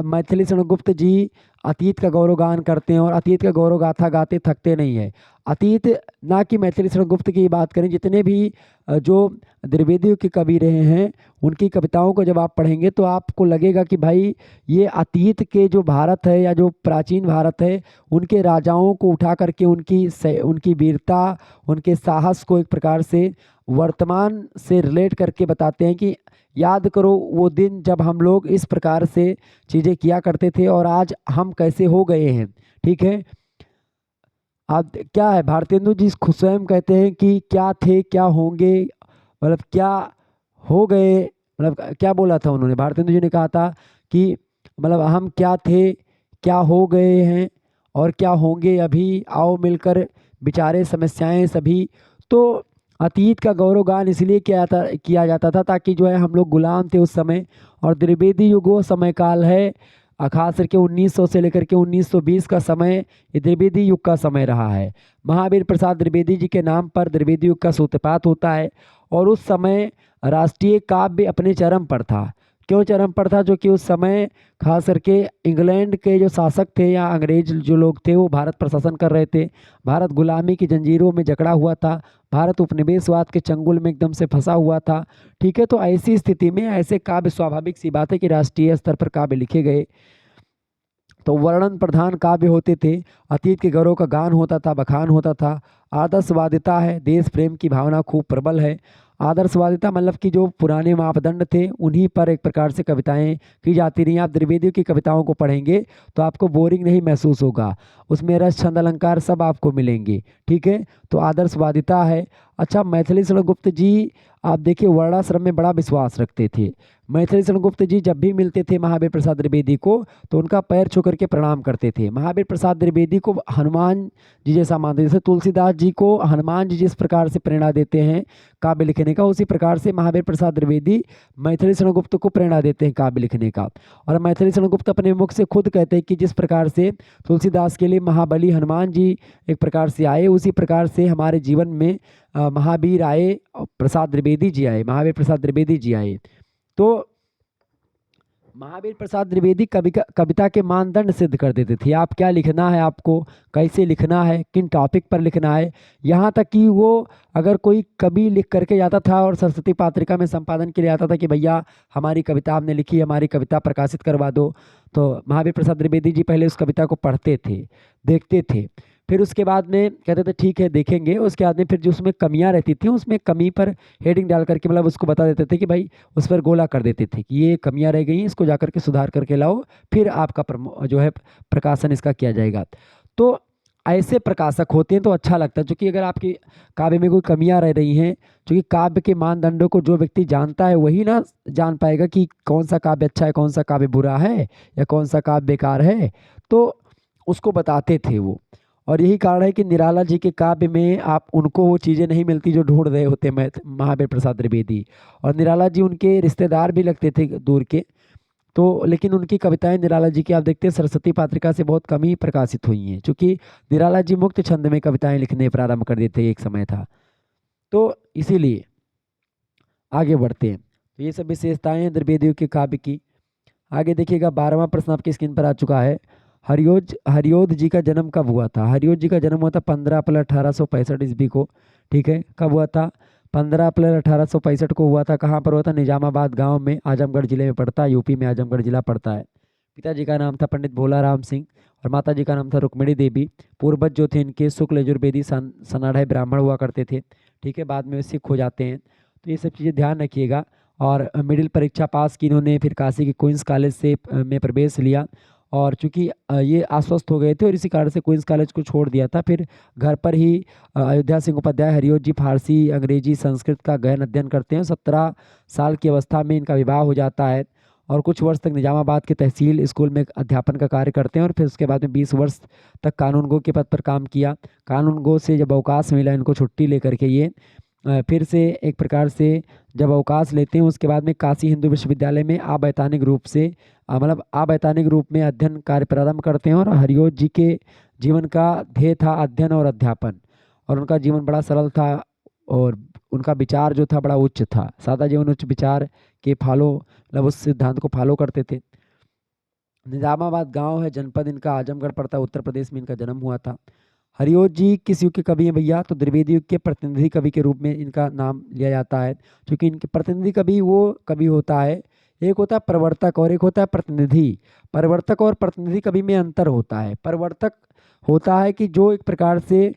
मैथिली शरण गुप्त जी अतीत का गौरव गान करते हैं और अतीत का गौरव गाथा गाते थकते नहीं है। अतीत, ना कि मैथिली शरण गुप्त की बात करें, जितने भी जो द्विवेदी युग के कवि रहे हैं उनकी कविताओं को जब आप पढ़ेंगे तो आपको लगेगा कि भाई ये अतीत के जो भारत है या जो प्राचीन भारत है उनके राजाओं को उठा करके उनकी वीरता, उनके साहस को एक प्रकार से वर्तमान से रिलेट करके बताते हैं कि याद करो वो दिन जब हम लोग इस प्रकार से चीज़ें किया करते थे और आज हम कैसे हो गए हैं। ठीक है, आप क्या है भारतेंदु जी खुद स्वयं कहते हैं कि क्या थे क्या होंगे, मतलब क्या हो गए, मतलब क्या बोला था उन्होंने, भारतेंदु जी ने कहा था कि मतलब हम क्या थे क्या हो गए हैं और क्या होंगे अभी, आओ मिलकर विचारे समस्याएं सभी। तो अतीत का गौरवगान इसलिए किया जाता था ताकि जो है हम लोग गुलाम थे उस समय, और द्विवेदी युग वो समय काल है खास करके 1900 से लेकर के 1920 का समय ये द्विवेदी युग का समय रहा है। महावीर प्रसाद द्विवेदी जी के नाम पर द्विवेदी युग का सूत्रपात होता है, और उस समय राष्ट्रीय काव्य अपने चरम पर था। क्यों चरम पर था? जो कि उस समय खास करके इंग्लैंड के जो शासक थे या अंग्रेज जो लोग थे वो भारत प्रशासन कर रहे थे। भारत गुलामी की जंजीरों में जकड़ा हुआ था, भारत उपनिवेशवाद के चंगुल में एकदम से फंसा हुआ था। ठीक है, तो ऐसी स्थिति में ऐसे काव्य, स्वाभाविक सी बात है कि राष्ट्रीय स्तर पर काव्य लिखे गए, तो वर्णन प्रधान काव्य होते थे। अतीत के गौरव का गान होता था, बखान होता था। आदर्शवादिता है, देश प्रेम की भावना खूब प्रबल है। आदर्शवादिता मतलब कि जो पुराने मापदंड थे उन्हीं पर एक प्रकार से कविताएं की जाती रही। आप द्विवेदी की कविताओं को पढ़ेंगे तो आपको बोरिंग नहीं महसूस होगा, उसमें रस छंद अलंकार सब आपको मिलेंगे। ठीक है, तो आदर्शवादिता है। अच्छा, मैथिली शरण गुप्त जी आप देखिए वर्णाश्रम में बड़ा विश्वास रखते थे। मैथिली शरण गुप्त जी जब भी मिलते थे महावीर प्रसाद द्विवेदी को तो उनका पैर छू करके प्रणाम करते थे। महावीर प्रसाद द्विवेदी को हनुमान जी जैसा मानते थे। जैसे तुलसीदास जी को हनुमान जी जिस प्रकार से प्रेरणा देते हैं काव्य लिखने का, उसी प्रकार से महावीर प्रसाद द्विवेदी मैथिली शरण गुप्त को प्रेरणा देते हैं काव्य लिखने का। और मैथिली शरण गुप्त अपने मुख से खुद कहते हैं कि जिस प्रकार से तुलसीदास के लिए महाबली हनुमान जी एक प्रकार से आए, उसी प्रकार से हमारे जीवन में महावीर आए, प्रसाद द्विवेदी जी आए, महावीर प्रसाद द्विवेदी जी आए। तो महावीर प्रसाद द्विवेदी कविता के मानदंड सिद्ध कर देते थे। आप क्या लिखना है, आपको कैसे लिखना है, किन टॉपिक पर लिखना है। यहाँ तक कि वो अगर कोई कवि लिख करके जाता था और सरस्वती पात्रिका में संपादन के लिए आता था कि भैया हमारी कविता आपने लिखी, हमारी कविता प्रकाशित करवा दो, तो महावीर प्रसाद द्विवेदी जी पहले उस कविता को पढ़ते थे, देखते थे, फिर उसके बाद में कहते थे ठीक है देखेंगे। उसके बाद में फिर जो उसमें कमियां रहती थी उसमें कमी पर हेडिंग डाल करके मतलब उसको बता देते थे कि भाई उस पर गोला कर देते थे कि ये कमियां रह गई हैं, इसको जा करके सुधार करके लाओ, फिर आपका जो है प्रकाशन इसका किया जाएगा। तो ऐसे प्रकाशक होते हैं तो अच्छा लगता है, क्योंकि अगर आपकी काव्य में कोई कमियां रह रही हैं, क्योंकि काव्य के मानदंडों को जो व्यक्ति जानता है वही ना जान पाएगा कि कौन सा काव्य अच्छा है, कौन सा काव्य बुरा है या कौन सा काव्य बेकार है, तो उसको बताते थे वो। और यही कारण है कि निराला जी के काव्य में आप उनको वो चीज़ें नहीं मिलती जो ढूंढ रहे होते महावीर प्रसाद द्विवेदी। और निराला जी उनके रिश्तेदार भी लगते थे दूर के। तो लेकिन उनकी कविताएं निराला जी की आप देखते हैं सरस्वती पात्रिका से बहुत कम ही प्रकाशित हुई हैं, क्योंकि निराला जी मुक्त छंद में कविताएं लिखने प्रारंभ कर देते एक समय था। तो इसीलिए आगे बढ़ते हैं। तो ये सब विशेषताएं हैं द्विवेदियों के काव्य की। आगे देखिएगा 12वां प्रश्न आपकी स्क्रीन पर आ चुका है। हरियोध जी का जन्म कब हुआ था? हरियोध जी का जन्म हुआ था 15 अप्रैल 1865 ईस्वी को। ठीक है, कब हुआ था? 15 अप्रैल 1865 को हुआ था। कहाँ पर हुआ था? निजामाबाद गांव में, आजमगढ़ जिले में पड़ता है, यूपी में आजमगढ़ जिला पड़ता है। पिताजी का नाम था पंडित भोला राम सिंह और माता जी का नाम था रुक्मिणी देवी। पूर्वज जो थे इनके शुक्ल यजुर्वेदी सनाढ़ ब्राह्मण हुआ करते थे। ठीक है, बाद में वे सिख हो जाते हैं। तो ये सब चीज़ें ध्यान रखिएगा। और मिडिल परीक्षा पास की इन्होंने, फिर काशी के क्वींस कॉलेज से में प्रवेश लिया। और चूंकि ये अस्वस्थ हो गए थे और इसी कारण से क्वींस कॉलेज को छोड़ दिया था। फिर घर पर ही अयोध्या सिंह उपाध्याय हरियोध जी फारसी, अंग्रेजी, संस्कृत का गहन अध्ययन करते हैं। 17 साल की अवस्था में इनका विवाह हो जाता है और कुछ वर्ष तक निजामाबाद के तहसील स्कूल में अध्यापन का कार्य करते हैं। और फिर उसके बाद में 20 वर्ष तक कानूनगो के पद पर काम किया। कानूनगो से जब अवकाश मिला इनको छुट्टी लेकर के ये फिर से एक प्रकार से जब अवकाश लेते हैं, उसके बाद में काशी हिंदू विश्वविद्यालय में अवैतनिक रूप से मतलब अवैतनिक रूप में अध्ययन कार्य प्रारंभ करते हैं। और हरियोध जी के जीवन का ध्येय था अध्ययन और अध्यापन। और उनका जीवन बड़ा सरल था और उनका विचार जो था बड़ा उच्च था। सादा जीवन उच्च विचार के फॉलो, मतलब उस सिद्धांत को फॉलो करते थे। निजामाबाद गांव है, जनपद इनका आजमगढ़ पड़ता है, उत्तर प्रदेश में इनका जन्म हुआ था। हरियोध जी किस युग के कवि हैं भैया? तो द्विवेदी युग के प्रतिनिधि कवि के रूप में इनका नाम लिया जाता है। क्योंकि इनके प्रतिनिधि कवि वो कवि होता है, एक होता है प्रवर्तक और एक होता है प्रतिनिधि। प्रवर्तक और प्रतिनिधि कवि में अंतर होता है। प्रवर्तक होता है कि जो एक प्रकार से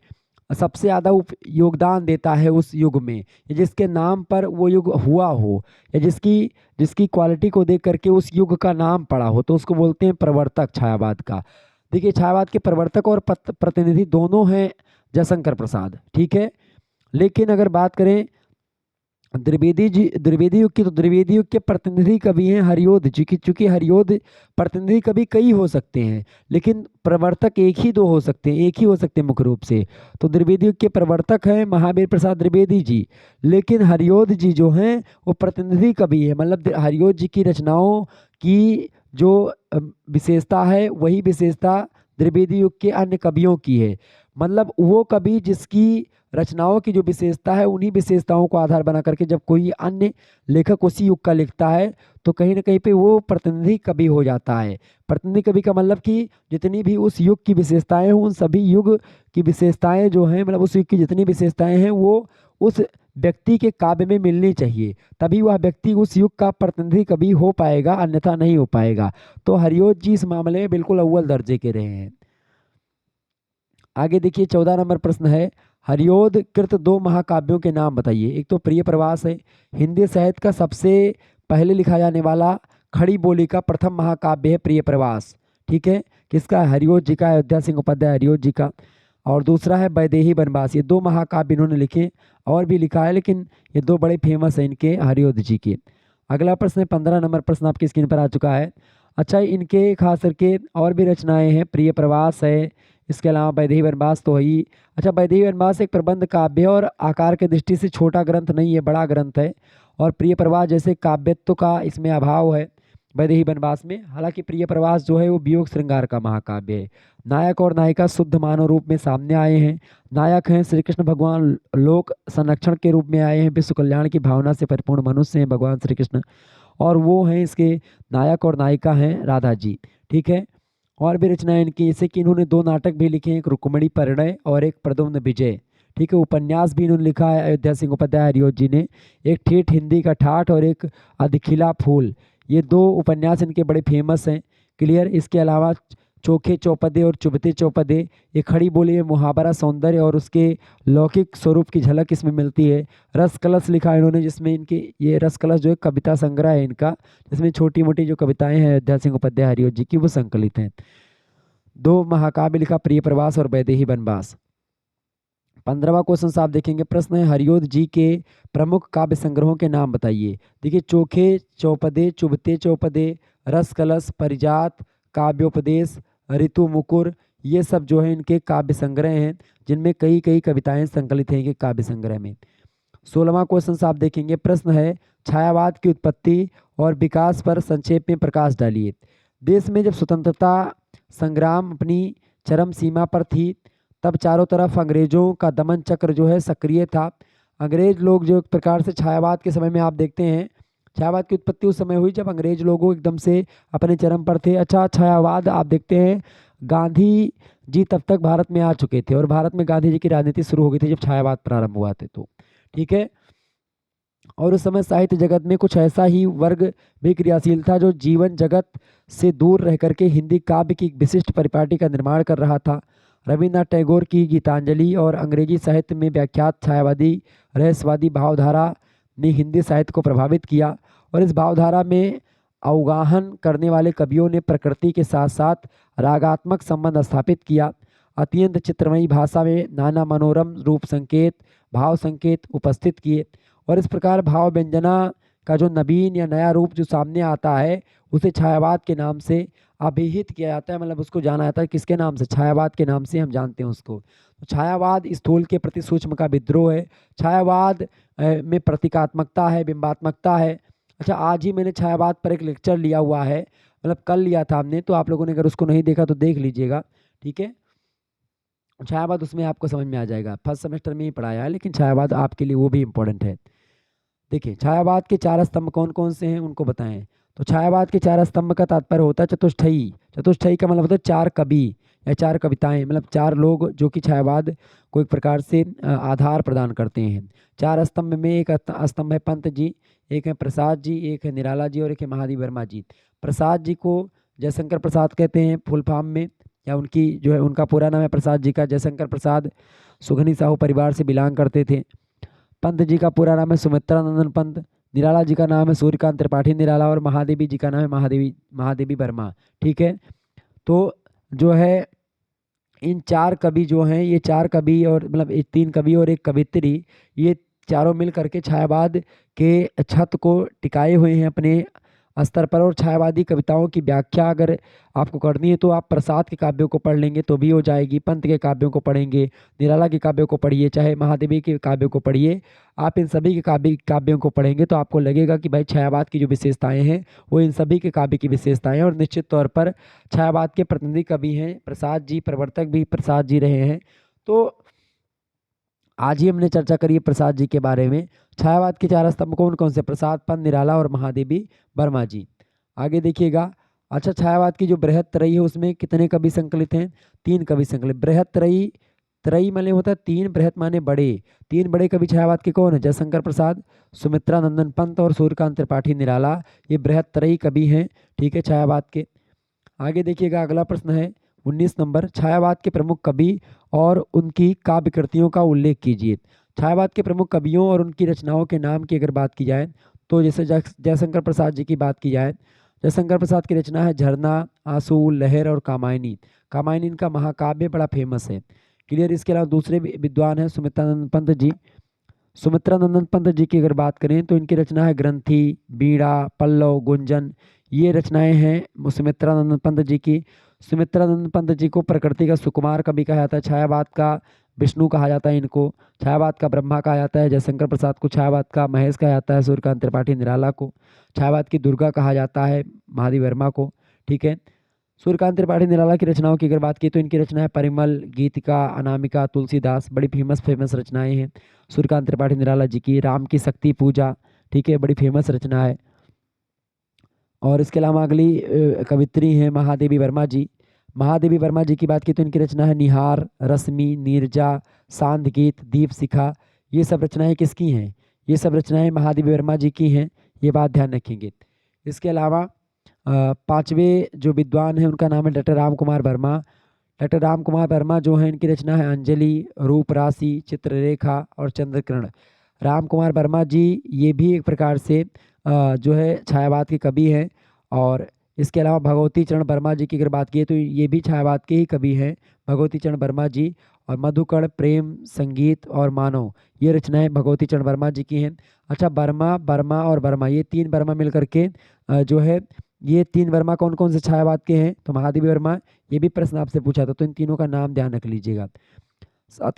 सबसे ज़्यादा योगदान देता है उस युग में, या जिसके नाम पर वो युग हुआ हो, या जिसकी जिसकी क्वालिटी को देख करके उस युग का नाम पड़ा हो, तो उसको बोलते हैं प्रवर्तक छायावाद का। देखिए, छायावाद के प्रवर्तक और प्रतिनिधि दोनों हैं जयशंकर प्रसाद। ठीक है, लेकिन अगर बात करें द्विवेदी युग की, तो द्विवेदी युग के प्रतिनिधि कवि हैं हरियोध जी की। चूंकि हरियोध प्रतिनिधि कवि कई हो सकते हैं, लेकिन प्रवर्तक एक ही दो हो सकते हैं, एक ही हो सकते हैं मुख्य रूप से। तो द्विवेदी युग के प्रवर्तक हैं महावीर प्रसाद द्विवेदी जी, लेकिन हरियोध जी जो हैं वो प्रतिनिधि कवि है। मतलब हरियोध जी की रचनाओं की जो विशेषता है, वही विशेषता द्विवेदी युग के अन्य कवियों की है। मतलब वो कवि जिसकी रचनाओं की जो विशेषता है, उन्हीं विशेषताओं को आधार बना करके जब कोई अन्य लेखक उसी युग का लिखता है, तो कहीं ना कहीं पे वो प्रतिनिधि कवि हो जाता है। प्रतिनिधि कवि का मतलब कि जितनी भी उस युग की विशेषताएं हैं, उन सभी युग की विशेषताएं जो हैं, मतलब उस युग की जितनी विशेषताएं हैं, वो उस व्यक्ति के काव्य में मिलनी चाहिए, तभी वह व्यक्ति उस युग का प्रतिनिधि कवि हो पाएगा, अन्यथा नहीं हो पाएगा। तो हरियोध जी इस मामले में बिल्कुल अव्वल दर्जे के रहे हैं। आगे देखिए 14 नंबर प्रश्न है, हरियोध कृत 2 महाकाव्यों के नाम बताइए। एक तो प्रिय प्रवास है, हिंदी साहित्य का सबसे पहले लिखा जाने वाला खड़ी बोली का प्रथम महाकाव्य है प्रिय प्रवास। ठीक है, किसका? हरियोध जी का, अयोध्या सिंह उपाध्याय हरियोध जी का। और दूसरा है वैदेही वनवास। ये 2 महाकाव्य इन्होंने लिखे, और भी लिखा है, लेकिन ये 2 बड़े फेमस हैं इनके, हरियोध जी के। अगला प्रश्न है 15 नंबर प्रश्न आपकी स्क्रीन पर आ चुका है। अच्छा, इनके खास करके और भी रचनाएं हैं, प्रिय प्रवास है, इसके अलावा वैदेही वनवास तो है ही। अच्छा, वैदेही वनवास एक प्रबंध काव्य है और आकार के दृष्टि से छोटा ग्रंथ नहीं है, बड़ा ग्रंथ है। और प्रिय प्रवास जैसे काव्यत्व का इसमें अभाव है वैदेही वनवास में। हालांकि प्रिय प्रवास जो है वो वियोग श्रृंगार का महाकाव्य है। नायक और नायिका शुद्ध मानव रूप में सामने आए हैं। नायक हैं श्री कृष्ण भगवान, लोक संरक्षण के रूप में आए हैं, विश्व कल्याण की भावना से परिपूर्ण मनुष्य हैं भगवान श्री कृष्ण। और वो हैं इसके नायक, और नायिका हैं राधा जी। ठीक है, और भी रचनाएं इनकी, जैसे कि इन्होंने 2 नाटक भी लिखे हैं, एक रुक्मणी परिणय और एक प्रद्युम्न विजय। ठीक है, उपन्यास भी इन्होंने लिखा है अयोध्या सिंह उपाध्याय हरियोध जी ने, एक ठेठ हिंदी का ठाठ और एक अधिखिला फूल। ये 2 उपन्यास इनके बड़े फेमस हैं। क्लियर। इसके अलावा चोखे चौपदे और चुभते चौपदे, ये खड़ी बोली में मुहावरा, सौंदर्य और उसके लौकिक स्वरूप की झलक इसमें मिलती है। रस कलश लिखा है इन्होंने, जिसमें इनके ये रस कलश जो है कविता संग्रह है इनका, जिसमें छोटी मोटी जो कविताएं हैं अयोध्या सिंह उपाध्याय हरियोध जी की, वो संकलित हैं। 2 महाकाव्य लिखा, प्रिय प्रवास और वैदेही वनवास। 15वां क्वेश्चन साहब देखेंगे, प्रश्न है हरियोध जी के प्रमुख काव्य संग्रहों के नाम बताइए। देखिए, चोखे चौपदे, चुभते चौपदे, रस कलश, परिजात, काव्योपदेश, ऋतु मुकुर, ये सब जो है इनके काव्य संग्रह हैं, जिनमें कई कई कविताएं संकलित हैं इनके काव्य संग्रह में। 16वां क्वेश्चन आप देखेंगे, प्रश्न है छायावाद की उत्पत्ति और विकास पर संक्षेप में प्रकाश डालिए। देश में जब स्वतंत्रता संग्राम अपनी चरम सीमा पर थी, तब चारों तरफ अंग्रेजों का दमन चक्र जो है सक्रिय था। अंग्रेज लोग जो एक प्रकार से छायावाद के समय में आप देखते हैं, छायावाद की उत्पत्ति उस समय हुई जब अंग्रेज लोगों एकदम से अपने चरम पर थे। अच्छा, छायावाद आप देखते हैं गांधी जी तब तक भारत में आ चुके थे और भारत में गांधी जी की राजनीति शुरू हो गई थी जब छायावाद प्रारंभ हुआ थे, तो ठीक है। और उस समय साहित्य जगत में कुछ ऐसा ही वर्ग भी क्रियाशील था जो जीवन जगत से दूर रह करके हिंदी काव्य की एक विशिष्ट परिपाटी का निर्माण कर रहा था। रविन्द्रनाथ टैगोर की गीतांजलि और अंग्रेजी साहित्य में व्याख्यात छायावादी रहस्यवादी भावधारा ने हिंदी साहित्य को प्रभावित किया और इस भावधारा में अवगाहन करने वाले कवियों ने प्रकृति के साथ साथ रागात्मक संबंध स्थापित किया। अत्यंत चित्रमयी भाषा में नाना मनोरम रूप संकेत भाव संकेत उपस्थित किए और इस प्रकार भाव व्यंजना का जो नवीन या नया रूप जो सामने आता है उसे छायावाद के नाम से अभिहित किया जाता है, मतलब उसको जाना जाता है किसके नाम से, छायावाद के नाम से हम जानते हैं उसको। तो छायावाद स्थूल के प्रति सूक्ष्म का विद्रोह है। छायावाद में प्रतीकात्मकता है, बिंबात्मकता है। अच्छा, आज ही मैंने छायावाद पर एक लेक्चर लिया हुआ है, मतलब कल लिया था हमने, तो आप लोगों ने अगर उसको नहीं देखा तो देख लीजिएगा, ठीक है। छायावाद उसमें आपको समझ में आ जाएगा, फर्स्ट सेमेस्टर में ही पढ़ाया है, लेकिन छायावाद आपके लिए वो भी इम्पोर्टेंट है। देखिए, छायावाद के 4 स्तंभ कौन कौन से हैं उनको बताएं। तो छायावाद के 4 स्तंभ का तात्पर्य होता है चतुष्टयी। चतुष्टयी का मतलब होता है 4 कवि या 4 कविताएं, मतलब 4 लोग जो कि छायावाद को एक प्रकार से आधार प्रदान करते हैं। 4 स्तंभ में एक स्तंभ है पंत जी, एक है प्रसाद जी, एक है निराला जी और एक है महादेवी वर्मा जी। प्रसाद जी को जयशंकर प्रसाद कहते हैं फुल फॉर्म में, या उनकी जो है उनका पूरा नाम है प्रसाद जी का। जयशंकर प्रसाद सुगनी साहू परिवार से बिलोंग करते थे। पंत जी का पूरा नाम है सुमित्रा नंदन पंत। निराला जी का नाम है सूर्यकांत त्रिपाठी निराला और महादेवी जी का नाम है महादेवी वर्मा, ठीक है। तो जो है इन 4 कवि जो हैं, ये 4 कवि और मतलब 3 कवि और एक कवित्री, ये चारों मिल करके छायावाद के छत को टिकाए हुए हैं अपने स्तर पर। और छायावादी कविताओं की व्याख्या अगर आपको करनी है तो आप प्रसाद के काव्यों को पढ़ लेंगे तो भी हो जाएगी, पंत के काव्यों को पढ़ेंगे, निराला के काव्यों को पढ़िए, चाहे महादेवी के काव्यों को पढ़िए। आप इन सभी के काव्यों को पढ़ेंगे तो आपको लगेगा कि भाई छायावाद की जो विशेषताएं हैं वो इन सभी के काव्य की विशेषताएं हैं। और निश्चित तौर पर छायावाद के प्रतिनिधि कवि हैं प्रसाद जी, प्रवर्तक भी प्रसाद जी रहे हैं। तो आज ही हमने चर्चा करी है प्रसाद जी के बारे में। छायावाद के 4 स्तंभ कौन कौन से, प्रसाद, पंत, निराला और महादेवी वर्मा जी। आगे देखिएगा। अच्छा, छायावाद की जो बृहत त्रयी है उसमें कितने कवि संकलित हैं, 3 कवि संकलित। बृहत त्रयी, त्रयी माने होता है 3, बृहत माने बड़े। 3 बड़े कवि छायावाद के कौन है, जयशंकर प्रसाद, सुमित्रा नंदन पंत और सूर्यकांत त्रिपाठी निराला, ये बृहत त्रयी कवि हैं, ठीक है, छायावाद के। आगे देखिएगा, अगला प्रश्न है 19 नंबर, छायावाद के प्रमुख कवि और उनकी काव्य कृतियों का उल्लेख कीजिए। छायावाद के प्रमुख कवियों और उनकी रचनाओं के नाम की अगर बात की जाए तो जैसे जयशंकर प्रसाद जी की बात की जाए, जयशंकर प्रसाद की रचना है झरना, आंसू, लहर और कामायनी। कामायनी इनका महाकाव्य बड़ा फेमस है, क्लियर। इसके अलावा दूसरे विद्वान हैं सुमित्रानंद पंत जी। सुमित्रानंदन पंत जी की अगर बात करें तो इनकी रचना है ग्रंथि, बीड़ा, पल्लव, गुंजन, ये रचनाएं हैं सुमित्रानंदन पंत जी की। सुमित्रानंद पंत जी को प्रकृति का सुकुमार कवि कहा जाता है, छायावाद का विष्णु कहा जाता है इनको, छायावाद का ब्रह्मा कहा जाता है। जयशंकर प्रसाद को छायावाद का महेश कहा जाता है, सूर्यकांत त्रिपाठी निराला को छायावाद की दुर्गा कहा जाता है, महादेवी वर्मा को, ठीक है। सूर्यकांत त्रिपाठी निराला की रचनाओं की अगर बात की तो इनकी रचना है परिमल, गीतिका, अनामिका, तुलसीदास, बड़ी फेमस रचनाएं हैं सूर्यकांत त्रिपाठी निराला जी की। राम की शक्ति पूजा, ठीक है, बड़ी फेमस रचना है। और इसके अलावा अगली कवित्री हैं महादेवी वर्मा जी। महादेवी वर्मा जी की बात की तो इनकी रचना है निहार, रश्मि, नीरजा, सांध गीत, दीप शिखा, ये सब रचनाएं किसकी हैं, ये सब रचनाएं महादेवी वर्मा जी की हैं, ये बात ध्यान रखेंगे। इसके अलावा 5वें जो विद्वान हैं उनका नाम है डॉक्टर राम कुमार वर्मा। डॉक्टर राम कुमार वर्मा जो है इनकी रचना है अंजलि, रूप राशि, चित्ररेखा और चंद्रकिरण। राम कुमार वर्मा जी ये भी एक प्रकार से जो है छायावाद के कवि हैं। और इसके अलावा भगवती चरण वर्मा जी की अगर बात की तो ये भी छायावाद के ही कवि हैं, भगवती चरण वर्मा जी। और मधुकर्ण, प्रेम, संगीत और मानव, ये रचनाएं भगवती चरण वर्मा जी की हैं। अच्छा, वर्मा, वर्मा और वर्मा, ये 3 वर्मा मिल करके जो है ये 3 वर्मा कौन कौन से छायावाद के हैं? तो महादेवी वर्मा, ये भी प्रश्न आपसे पूछा था, तो इन तीनों का नाम ध्यान रख लीजिएगा।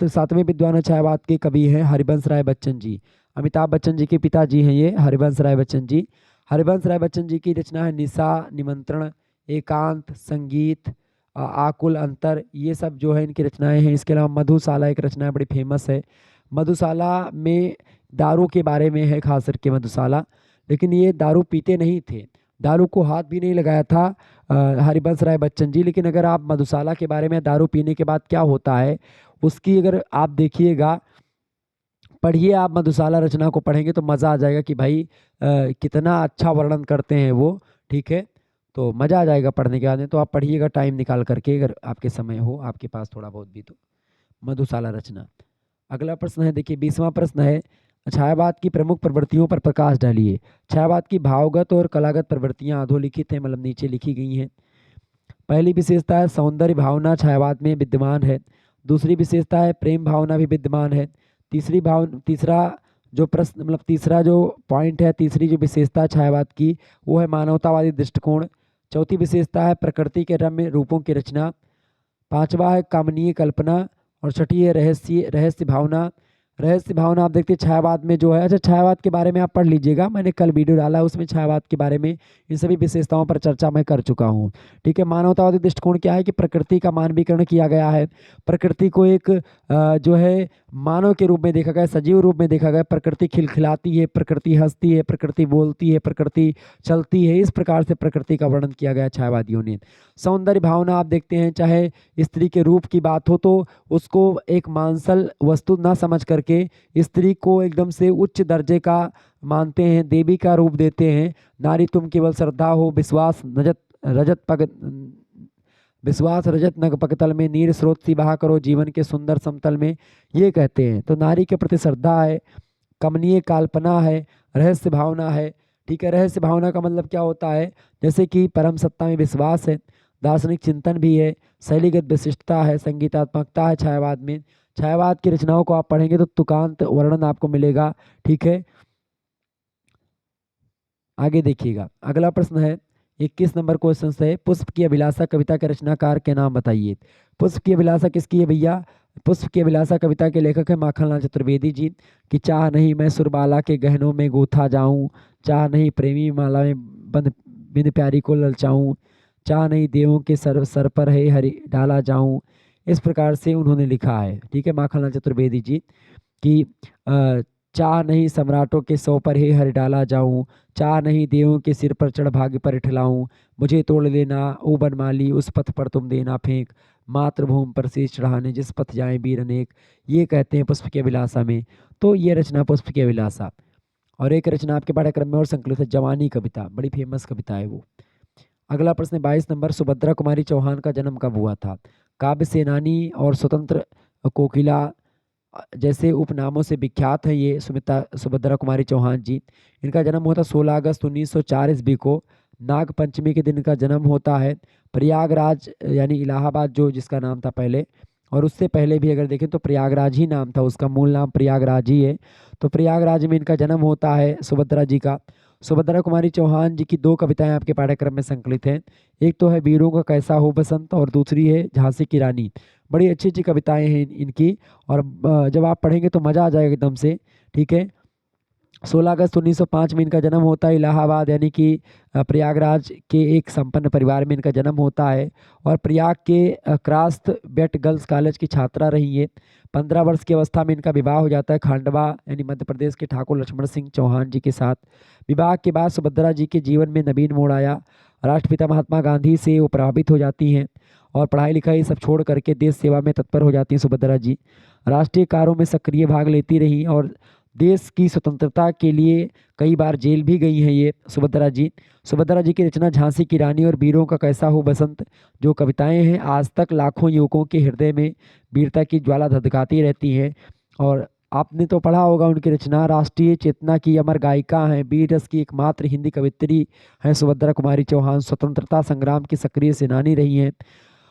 सातवें विद्वान छायावाद के कवि हैं हरिवंश राय बच्चन जी। अमिताभ बच्चन जी के पिताजी हैं ये हरिवंश राय बच्चन जी। हरिवंश राय बच्चन जी की रचना है निशा, निमंत्रण, एकांत, संगीत, आकुल, अंतर, ये सब जो है इनकी रचनाएं हैं। इसके अलावा मधुशाला एक रचना है, बड़ी फेमस है। मधुशाला में दारू के बारे में है खास करके मधुशाला, लेकिन ये दारू पीते नहीं थे, दारू को हाथ भी नहीं लगाया था हरिवंश राय बच्चन जी। लेकिन अगर आप मधुशाला के बारे में दारू पीने के बाद क्या होता है उसकी अगर आप देखिएगा, पढ़िए आप मधुशाला रचना को पढ़ेंगे तो मज़ा आ जाएगा कि भाई कितना अच्छा वर्णन करते हैं वो। ठीक है, तो मज़ा आ जाएगा पढ़ने के बाद में। तो आप पढ़िएगा टाइम निकाल करके, अगर आपके समय हो आपके पास थोड़ा बहुत भी, तो मधुशाला रचना। अगला प्रश्न है, देखिए 20वां प्रश्न है, छायावाद की प्रमुख प्रवृत्तियों पर प्रकाश डालिए। छायावाद की भावगत और कलागत प्रवृत्तियां अधोलिखित हैं, मतलब नीचे लिखी गई हैं। पहली विशेषता है सौंदर्य भावना छायावाद में विद्यमान है। दूसरी विशेषता है प्रेम भावना भी विद्यमान है। तीसरा जो प्रश्न, मतलब तीसरा जो पॉइंट है, तीसरी जो विशेषता है छायावाद की, वो है मानवतावादी दृष्टिकोण। चौथी विशेषता है प्रकृति के रम्य रूपों की रचना। पांचवा है कामनीय कल्पना। और छठी है रहस्य भावना। रहस्य भावना आप देखते हैं छायावाद में जो है, अच्छा छायावाद के बारे में आप पढ़ लीजिएगा, मैंने कल वीडियो डाला उसमें छायावाद के बारे में इन सभी विशेषताओं पर चर्चा मैं कर चुका हूँ। ठीक है, मानवतावादी दृष्टिकोण क्या है कि प्रकृति का मानवीकरण किया गया है। प्रकृति को एक जो है मानव के रूप में देखा गया, सजीव रूप में देखा गया। प्रकृति खिलखिलाती है, प्रकृति हंसती है, प्रकृति बोलती है, प्रकृति चलती है, इस प्रकार से प्रकृति का वर्णन किया गया छायावादियों ने। सौंदर्य भावना आप देखते हैं, चाहे स्त्री के रूप की बात हो तो उसको एक मांसल वस्तु ना समझ करके स्त्री को एकदम से उच्च दर्जे का मानते हैं, देवी का रूप देते हैं। नारी तुम केवल श्रद्धा हो, विश्वास रजत नग पगतल में, नीर स्रोत सी बहा करो जीवन के सुंदर समतल में, ये कहते हैं। तो नारी के प्रति श्रद्धा है, कमनीय कल्पना है, रहस्य भावना है। ठीक है, रहस्य भावना का मतलब क्या होता है, जैसे कि परम सत्ता में विश्वास है, दार्शनिक चिंतन भी है, शैलीगत विशिष्टता है, संगीतात्मकता है छायावाद में। छायावाद की रचनाओं को आप पढ़ेंगे तो तुकांत वर्णन आपको मिलेगा। ठीक है, आगे देखिएगा, अगला प्रश्न है 21 नंबर क्वेश्चन है, पुष्प की अभिलाषा कविता के रचनाकार के नाम बताइए। पुष्प की अभिलाषा किसकी है भैया? पुष्प की अभिलाषा कविता के लेखक है माखनलाल चतुर्वेदी जी। कि चाह नहीं मैं सुरबाला के गहनों में गूथा जाऊं, चाह नहीं प्रेमी माला में बंद बिन प्यारी को ललचाऊं, चाह नहीं देवों के सर पर है हरि डाला जाऊं, इस प्रकार से उन्होंने लिखा है। ठीक है, माखनलाल चतुर्वेदी जी कि चाह नहीं सम्राटों के सौ पर ही हर डाला जाऊं, चाह नहीं देवों के सिर पर चढ़ भाग्य पर ठिलाऊं, मुझे तोड़ लेना ओ बनमाली उस पथ पर तुम देना फेंक, मातृभूमि पर शीश चढ़ाने जिस पथ जाए वीर अनेक, ये कहते हैं पुष्प की अभिलाषा में। तो ये रचना पुष्प की अभिलाषा। और एक रचना आपके पाठ्यक्रम में और संकलित है, जवानी कविता, बड़ी फेमस कविता है वो। अगला प्रश्न 22 नंबर, सुभद्रा कुमारी चौहान का जन्म कब हुआ था? काव्य सेनानी और स्वतंत्र कोकिला जैसे उपनामों से विख्यात है ये सुभद्रा कुमारी चौहान जी। इनका जन्म होता 16 अगस्त 1904 ईस्वी को, नाग पंचमी के दिन इनका जन्म होता है। प्रयागराज यानी इलाहाबाद जो जिसका नाम था पहले, और उससे पहले भी अगर देखें तो प्रयागराज ही नाम था उसका, मूल नाम प्रयागराज ही है। तो प्रयागराज में इनका जन्म होता है सुभद्रा जी का। सुभद्रा कुमारी चौहान जी की दो कविताएं आपके पाठ्यक्रम में संकलित हैं। एक तो है वीरों का कैसा हो बसंत, और दूसरी है झांसी की रानी। बड़ी अच्छी अच्छी कविताएं हैं इनकी, और जब आप पढ़ेंगे तो मज़ा आ जाएगा एकदम से। ठीक है, 16 अगस्त 1905 में इनका जन्म होता है इलाहाबाद यानी कि प्रयागराज के एक संपन्न परिवार में इनका जन्म होता है। और प्रयाग के क्रास्त बेट गर्ल्स कॉलेज की छात्रा रही है। 15 वर्ष की अवस्था में इनका विवाह हो जाता है खांडवा यानी मध्य प्रदेश के ठाकुर लक्ष्मण सिंह चौहान जी के साथ। विवाह के बाद सुभद्रा जी के जीवन में नवीन मोड़ आया। राष्ट्रपिता महात्मा गांधी से वो प्रभावित हो जाती हैं और पढ़ाई लिखाई सब छोड़ करके देश सेवा में तत्पर हो जाती हैं सुभद्रा जी। राष्ट्रीय कार्यों में सक्रिय भाग लेती रही और देश की स्वतंत्रता के लिए कई बार जेल भी गई हैं ये सुभद्रा जी। सुभद्रा जी की रचना झांसी की रानी और वीरों का कैसा हो बसंत जो कविताएं हैं, आज तक लाखों युवकों के हृदय में वीरता की ज्वाला धधकाती रहती हैं। और आपने तो पढ़ा होगा उनकी रचना, राष्ट्रीय चेतना की अमर गायिका हैं, वीर रस की एकमात्र हिंदी कवित्री हैं सुभद्रा कुमारी चौहान, स्वतंत्रता संग्राम की सक्रिय सेनानी रही हैं।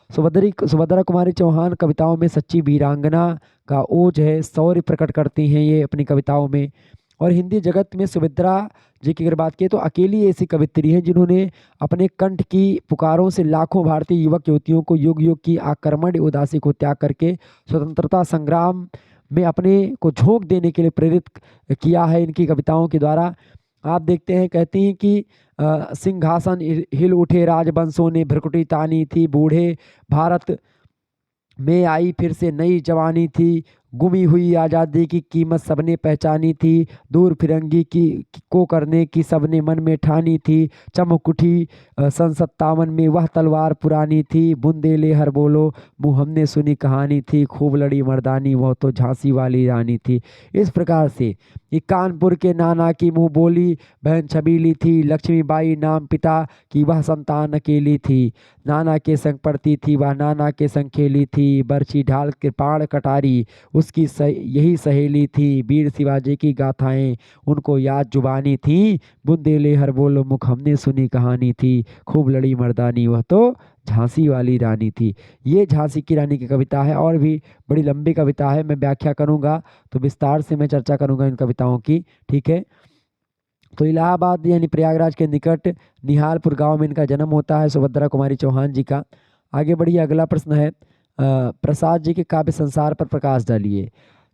सुभद्रा कुमारी चौहान कविताओं में सच्ची वीरांगना का ओज है, शौर्य प्रकट करती हैं ये अपनी कविताओं में। और हिंदी जगत में सुभद्रा जी की अगर बात की तो अकेली ऐसी कवित्री हैं जिन्होंने अपने कंठ की पुकारों से लाखों भारतीय युवक युवतियों को युग युग की आक्रमण उदासी को त्याग करके स्वतंत्रता संग्राम में अपने को झोंक देने के लिए प्रेरित किया है इनकी कविताओं के द्वारा। आप देखते हैं, कहती हैं कि सिंहासन हिल उठे राजवंशों ने भ्रकुटी तानी थी, बूढ़े भारत में आई फिर से नई जवानी थी, गुमी हुई आज़ादी की कीमत सबने पहचानी थी, दूर फिरंगी को करने की सबने मन में ठानी थी, चमक उठी सन 57 में वह तलवार पुरानी थी, बुंदेले हर बोलो मुँह हमने सुनी कहानी थी, खूब लड़ी मर्दानी वह तो झांसी वाली रानी थी। इस प्रकार से ये कानपुर के नाना की मुँह बोली बहन छबीली थी, लक्ष्मीबाई नाम पिता की वह संतान अकेली थी, नाना के संग पढ़ती थी वह नाना के संग खेली थी, बरछी ढाल कृपाण कटारी उसकी यही सहेली थी, वीर शिवाजी की गाथाएं उनको याद जुबानी थी, बुंदेले हर बोलो मुख हमने सुनी कहानी थी, खूब लड़ी मर्दानी वह तो झांसी वाली रानी थी। ये झांसी की रानी की कविता है और भी बड़ी लंबी कविता है, मैं व्याख्या करूंगा तो विस्तार से मैं चर्चा करूंगा इन कविताओं की, ठीक है। तो इलाहाबाद यानी प्रयागराज के निकट निहालपुर गांव में इनका जन्म होता है सुभद्रा कुमारी चौहान जी का। आगे बढ़िए, अगला प्रश्न है प्रसाद जी के काव्य संसार पर प्रकाश डालिए।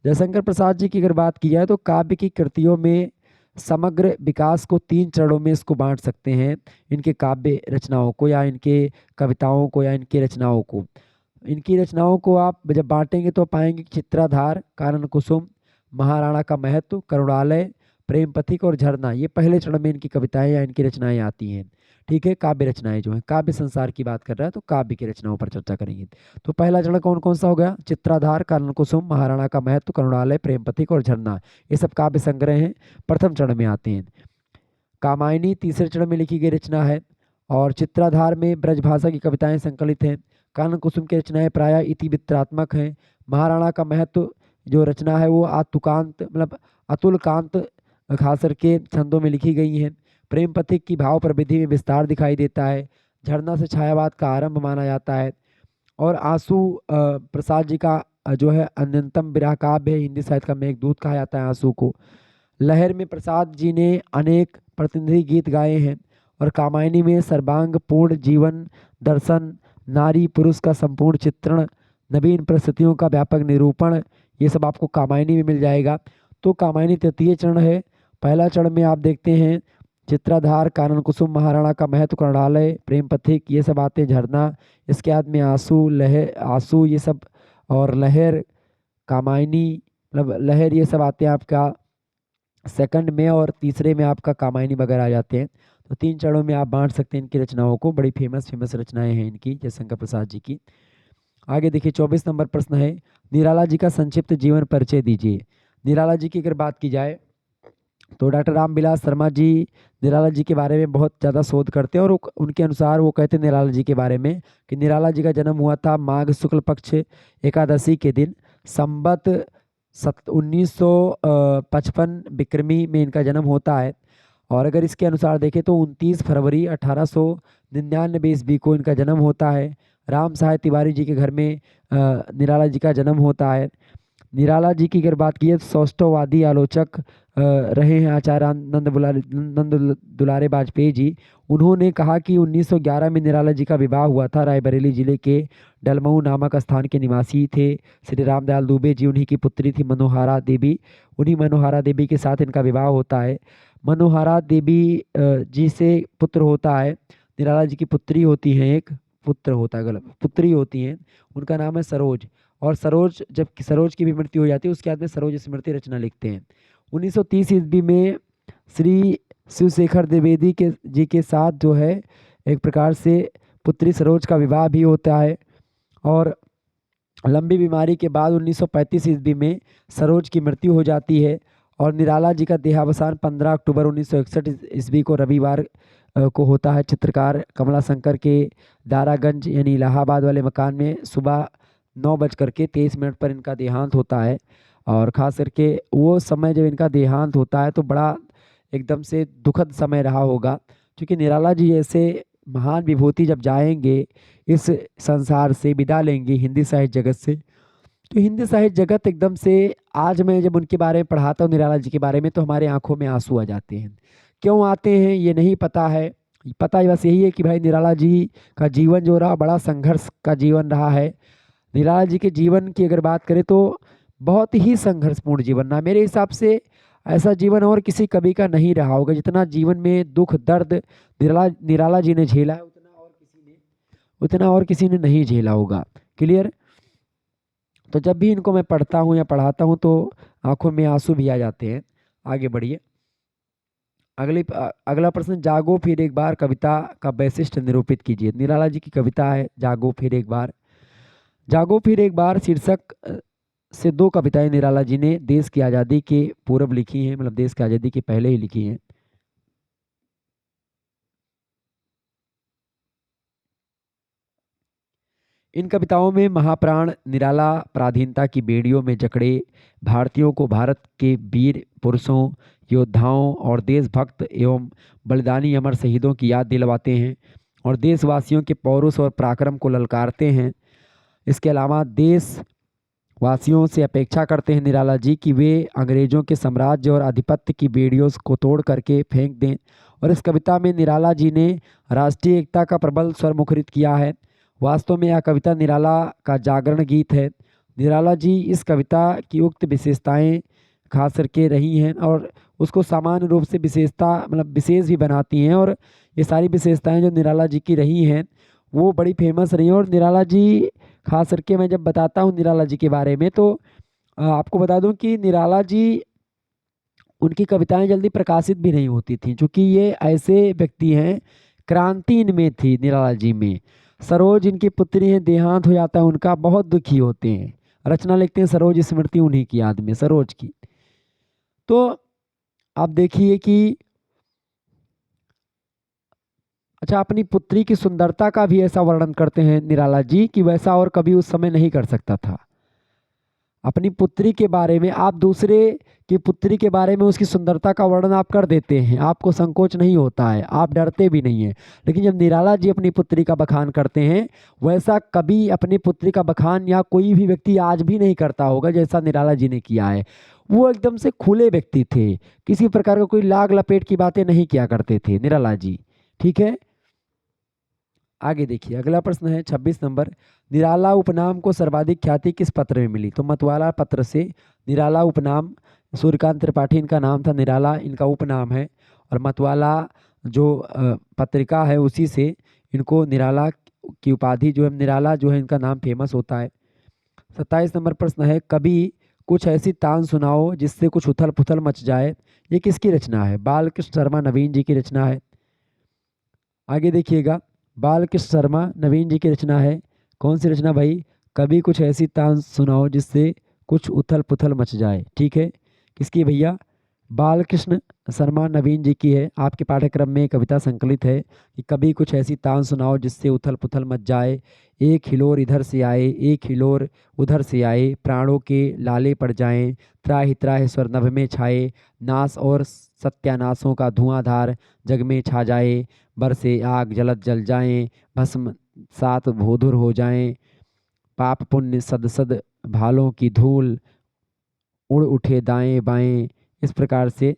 जयशंकर प्रसाद जी की अगर बात की जाए तो काव्य की कृतियों में समग्र विकास को 3 चरणों में इसको बांट सकते हैं, इनके काव्य रचनाओं को या इनके कविताओं को या इनकी रचनाओं को। इनकी रचनाओं को आप जब बांटेंगे तो पाएंगे कि चित्राधार, कानन कुसुम, महाराणा का महत्व, करुणालय, प्रेम पथिक और झरना, ये पहले चरण में इनकी कविताएं या इनकी रचनाएं आती हैं, ठीक है। काव्य रचनाएं जो हैं, काव्य संसार की बात कर रहा है तो काव्य की रचनाओं पर चर्चा करेंगे। तो पहला चरण कौन कौन सा हो गया? चित्राधार, कानन कुसुम, महाराणा का महत्व, करुणालय, प्रेम पथिक और झरना, ये सब काव्य संग्रह हैं, प्रथम चरण में आते हैं। कामायनी तीसरे चरण में लिखी गई रचना है और चित्राधार में ब्रजभाषा की कविताएं संकलित हैं। कानन कुसुम की रचनाएं प्रायः इतिवृत्तात्मक हैं। महाराणा का महत्व जो रचना है वो आतुकांत मतलब अतुलकांत खासर के छंदों में लिखी गई हैं। प्रेम पथिक की भाव प्रविधि में विस्तार दिखाई देता है। झरना से छायावाद का आरंभ माना जाता है। और आंसू प्रसाद जी का जो है अन्यतम विरह काव्य है, हिंदी साहित्य का मेघदूत कहा जाता है आंसू को। लहर में प्रसाद जी ने अनेक प्रतिनिधि गीत गाए हैं और कामायनी में सर्वांग पूर्ण जीवन दर्शन, नारी पुरुष का संपूर्ण चित्रण, नवीन परिस्थितियों का व्यापक निरूपण, ये सब आपको कामायनी में मिल जाएगा। तो कामायनी तृतीय चरण है। पहला चरण में आप देखते हैं चित्राधार, कानन कुसुम, महाराणा का महत्व, करुणालय, प्रेम पथिक, ये सब आते हैं। झरना, इसके बाद में आंसू, लहर, आंसू ये सब और लहर, कामायनी मतलब लहर, ये सब आते हैं आपका सेकंड में, और तीसरे में आपका कामायनी वगैरह आ जाते हैं। तो 3 चरणों में आप बांट सकते हैं इनकी रचनाओं को। बड़ी फेमस रचनाएं हैं इनकी जयशंकर प्रसाद जी की। आगे देखिए 24 नंबर प्रश्न है, निराला जी का संक्षिप्त जीवन परिचय दीजिए। निराला जी की अगर बात की जाए तो डॉक्टर रामविलास शर्मा जी निराला जी के बारे में बहुत ज़्यादा शोध करते हैं और उनके अनुसार वो कहते हैं निराला जी के बारे में कि निराला जी का जन्म हुआ था माघ शुक्ल पक्ष एकादशी के दिन, संवत 1955 विक्रमी में इनका जन्म होता है। और अगर इसके अनुसार देखें तो 29 फरवरी 1899 ईस्वी को इनका जन्म होता है। राम सहाय तिवारी जी के घर में निराला जी का जन्म होता है। निराला जी की अगर बात की है तो सौष्ठववादी आलोचक रहे हैं आचार्य नंद दुलारे वाजपेयी जी। उन्होंने कहा कि 1911 में निराला जी का विवाह हुआ था। रायबरेली जिले के डलमऊ नामक स्थान के निवासी थे श्री रामदयाल दुबे जी, उन्हीं की पुत्री थी मनोहारा देवी। उन्हीं मनोहारा देवी के साथ इनका विवाह होता है। मनोहारा देवी जी से पुत्र होता है। निराला जी की पुत्री होती हैं, एक पुत्र होता है, गलत, पुत्री होती हैं, उनका नाम है सरोज। और सरोज, जब सरोज की भी मृत्यु हो जाती है उसके बाद में सरोज स्मृति रचना लिखते हैं। 1930 ईस्वी में श्री शिवशेखर द्विवेदी के जी के साथ जो है एक प्रकार से पुत्री सरोज का विवाह भी होता है। और लंबी बीमारी के बाद 1935 ईस्वी में सरोज की मृत्यु हो जाती है। और निराला जी का देहावसान 15 अक्टूबर 1961 ईस्वी को रविवार को होता है। चित्रकार कमला शंकर के दारागंज यानी इलाहाबाद वाले मकान में सुबह 9:23 पर इनका देहांत होता है। और ख़ास करके वो समय जब इनका देहांत होता है तो बड़ा एकदम से दुखद समय रहा होगा, क्योंकि निराला जी ऐसे महान विभूति जब जाएंगे, इस संसार से विदा लेंगे हिंदी साहित्य जगत से, तो हिंदी साहित्य जगत एकदम से, आज मैं जब उनके बारे में पढ़ाता हूँ निराला जी के बारे में, तो हमारे आंखों में आंसू आ जाते हैं। क्यों आते हैं ये नहीं पता है, पता बस यही है कि भाई निराला जी का जीवन जो रहा बड़ा संघर्ष का जीवन रहा है। निराला जी के जीवन की अगर बात करें तो बहुत ही संघर्षपूर्ण जीवन रहा मेरे हिसाब से। ऐसा जीवन और किसी कवि का नहीं रहा होगा, जितना जीवन में दुख दर्द निराला जी ने झेला है उतना और किसी ने नहीं झेला होगा। क्लियर। तो जब भी इनको मैं पढ़ता हूँ या पढ़ाता हूँ तो आंखों में आंसू भी आ जाते हैं। आगे बढ़िए। अगला प्रश्न, जागो फिर एक बार कविता का वैशिष्ट्य निरूपित कीजिए। निराला जी की कविता है जागो फिर एक बार। जागो फिर एक बार शीर्षक से दो कविताएं निराला जी ने देश की आज़ादी के पूर्व लिखी हैं, मतलब देश की आज़ादी के पहले ही लिखी हैं। इन कविताओं में महाप्राण निराला पराधीनता की बेड़ियों में जकड़े भारतीयों को भारत के वीर पुरुषों, योद्धाओं और देशभक्त एवं बलिदानी अमर शहीदों की याद दिलवाते हैं और देशवासियों के पौरुष और पराक्रम को ललकारते हैं। इसके अलावा देशवासियों से अपेक्षा करते हैं निराला जी कि वे अंग्रेजों के साम्राज्य और आधिपत्य की बेड़ियों को तोड़ करके फेंक दें। और इस कविता में निराला जी ने राष्ट्रीय एकता का प्रबल स्वर मुखरित किया है। वास्तव में यह कविता निराला का जागरण गीत है। निराला जी इस कविता की उक्त विशेषताएं खास करके रही हैं और उसको सामान्य रूप से विशेषता मतलब विशेष भी बनाती हैं। और ये सारी विशेषताएं जो निराला जी की रही हैं वो बड़ी फेमस रही हैं। और निराला जी खास करके मैं जब बताता हूँ निराला जी के बारे में तो आपको बता दूं कि निराला जी, उनकी कविताएं जल्दी प्रकाशित भी नहीं होती थी, क्योंकि ये ऐसे व्यक्ति हैं, क्रांति इनमें थी निराला जी में। सरोज इनकी पुत्री हैं, देहांत हो जाता है उनका, बहुत दुखी होते हैं, रचना लिखते हैं सरोज स्मृति उन्हीं की याद में, सरोज की। तो आप देखिए कि अच्छा, अपनी पुत्री की सुंदरता का भी ऐसा वर्णन करते हैं निराला जी कि वैसा और कभी उस समय नहीं कर सकता था। अपनी पुत्री के बारे में, आप दूसरे की पुत्री के बारे में उसकी सुंदरता का वर्णन आप कर देते हैं, आपको संकोच नहीं होता है, आप डरते भी नहीं हैं। लेकिन जब निराला जी अपनी पुत्री का बखान करते हैं, वैसा कभी अपनी पुत्री का बखान या कोई भी व्यक्ति आज भी नहीं करता होगा जैसा निराला जी ने किया है। वो एकदम से खुले व्यक्ति थे, किसी प्रकार का कोई लाग लपेट की बातें नहीं किया करते थे निराला जी। ठीक है, आगे देखिए। अगला प्रश्न है 26 नंबर, निराला उपनाम को सर्वाधिक ख्याति किस पत्र में मिली? तो मतवाला पत्र से निराला उपनाम, सूर्यकांत त्रिपाठी इनका नाम था, निराला इनका उपनाम है। और मतवाला जो पत्रिका है उसी से इनको निराला की उपाधि जो है, निराला जो है इनका नाम फेमस होता है। 27 नंबर प्रश्न है, कभी कुछ ऐसी तान सुनाओ जिससे कुछ उथल पुथल मच जाए। ये किसकी रचना है? बालकृष्ण शर्मा नवीन जी की रचना है। आगे देखिएगा, बालकृष्ण शर्मा नवीन जी की रचना है। कौन सी रचना भाई? कभी कुछ ऐसी तान सुनाओ जिससे कुछ उथल पुथल मच जाए। ठीक है, किसकी है भैया? बालकृष्ण शर्मा नवीन जी की है। आपके पाठ्यक्रम में कविता संकलित है कि कभी कुछ ऐसी तान सुनाओ जिससे उथल पुथल मच जाए। एक हिलोर इधर से आए, एक हिलोर उधर से आए, प्राणों के लाले पड़ जाएं, त्राहि त्राहि स्वर नभ में छाए, नाश और सत्यानाशों का धुआंधार जग में छा जाए, बरसे आग जलत जल जाएं, भस्म सात भोधुर हो जाएं, पाप पुण्य सद सद भालों की धूल उड़ उठे दाएं बाएं। इस प्रकार से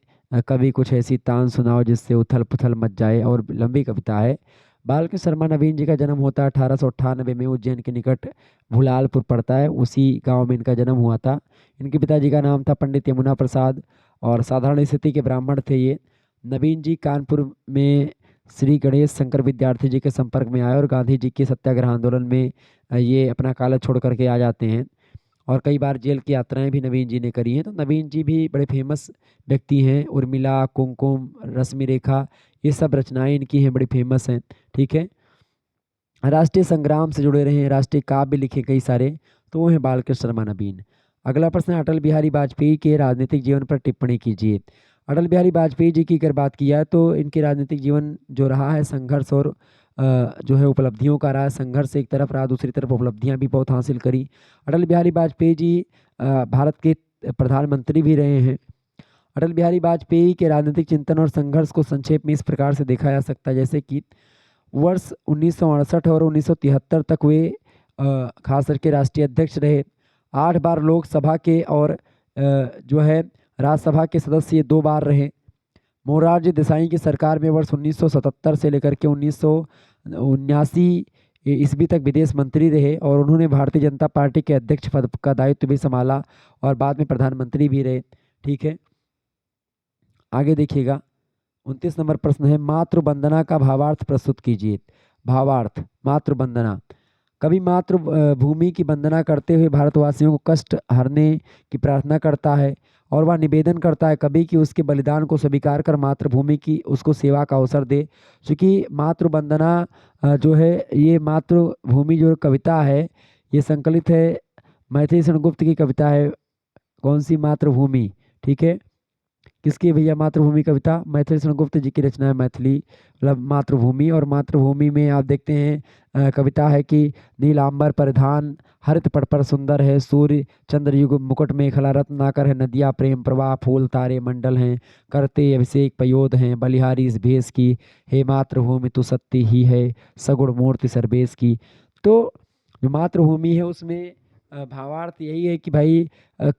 कभी कुछ ऐसी तान सुनाओ जिससे उथल पुथल मच जाए। और लंबी कविता है। बालकृष्ण शर्मा नवीन जी का जन्म होता है 1898 में, उज्जैन के निकट भुलालपुर पड़ता है, उसी गांव में इनका जन्म हुआ था। इनके पिताजी का नाम था पंडित यमुना प्रसाद और साधारण स्थिति के ब्राह्मण थे ये। नवीन जी कानपुर में श्री गणेश शंकर विद्यार्थी जी के संपर्क में आए और गांधी जी के सत्याग्रह आंदोलन में ये अपना कॉलेज छोड़ करके आ जाते हैं। और कई बार जेल की यात्राएं भी नवीन जी ने करी हैं। तो नवीन जी भी बड़े फेमस व्यक्ति हैं। उर्मिला, कुमकुम, रश्मि रेखा, ये सब रचनाएं इनकी हैं, बड़ी फेमस हैं। ठीक है, राष्ट्रीय संग्राम से जुड़े रहे हैं, राष्ट्रीय काव्य लिखे कई सारे, तो वो हैं बालकृष्ण शर्मा नवीन। अगला प्रश्न है, अटल बिहारी वाजपेयी के राजनीतिक जीवन पर टिप्पणी कीजिए। अटल बिहारी वाजपेयी जी की अगर बात किया तो इनके राजनीतिक जीवन जो रहा है संघर्ष और जो है उपलब्धियों का रहा। संघर्ष एक तरफ रहा, दूसरी तरफ उपलब्धियां भी बहुत हासिल करी। अटल बिहारी वाजपेयी जी भारत के प्रधानमंत्री भी रहे हैं। अटल बिहारी वाजपेयी के राजनीतिक चिंतन और संघर्ष को संक्षेप में इस प्रकार से देखा जा सकता है, जैसे कि वर्ष 1968 और 1973 तक वे खास करके राष्ट्रीय अध्यक्ष रहे। 8 बार लोकसभा के और जो है राज्यसभा के सदस्य 2 बार रहे। मोरारजी देसाई की सरकार में वर्ष 1977 से लेकर के 1979 ईस्वी तक विदेश मंत्री रहे और उन्होंने भारतीय जनता पार्टी के अध्यक्ष पद का दायित्व भी संभाला और बाद में प्रधानमंत्री भी रहे। ठीक है, आगे देखिएगा 29 नंबर प्रश्न है, मातृ वंदना का भावार्थ प्रस्तुत कीजिए। भावार्थ, मातृ वंदना। कभी मातृ भूमि की वंदना करते हुए भारतवासियों को कष्ट हरने की प्रार्थना करता है और वह निवेदन करता है कभी कि उसके बलिदान को स्वीकार कर मातृभूमि की उसको सेवा का अवसर दे। क्योंकि मातृ वंदना जो है ये मातृभूमि जो कविता है ये संकलित है मैथिली शरण गुप्त की कविता है। कौन सी? मातृभूमि। ठीक है, किसकी भैया? मातृभूमि कविता मैथिली शरण गुप्त जी की रचना है मैथिली मतलब मातृभूमि। और मातृभूमि में आप देखते हैं कविता है कि नीलांबर परिधान हरित पट पर सुंदर है, सूर्य चंद्र युग मुकुट में खला रत्नाकर है, नदियाँ प्रेम प्रवाह फूल तारे मंडल हैं, करते अभिषेक पयोध हैं, बलिहारी इस भेष की, हे मातृभूमि तू सत्य ही है, सगुण मूर्ति सर्वेश की। तो जो मातृभूमि है उसमें भावार्थ यही है कि भाई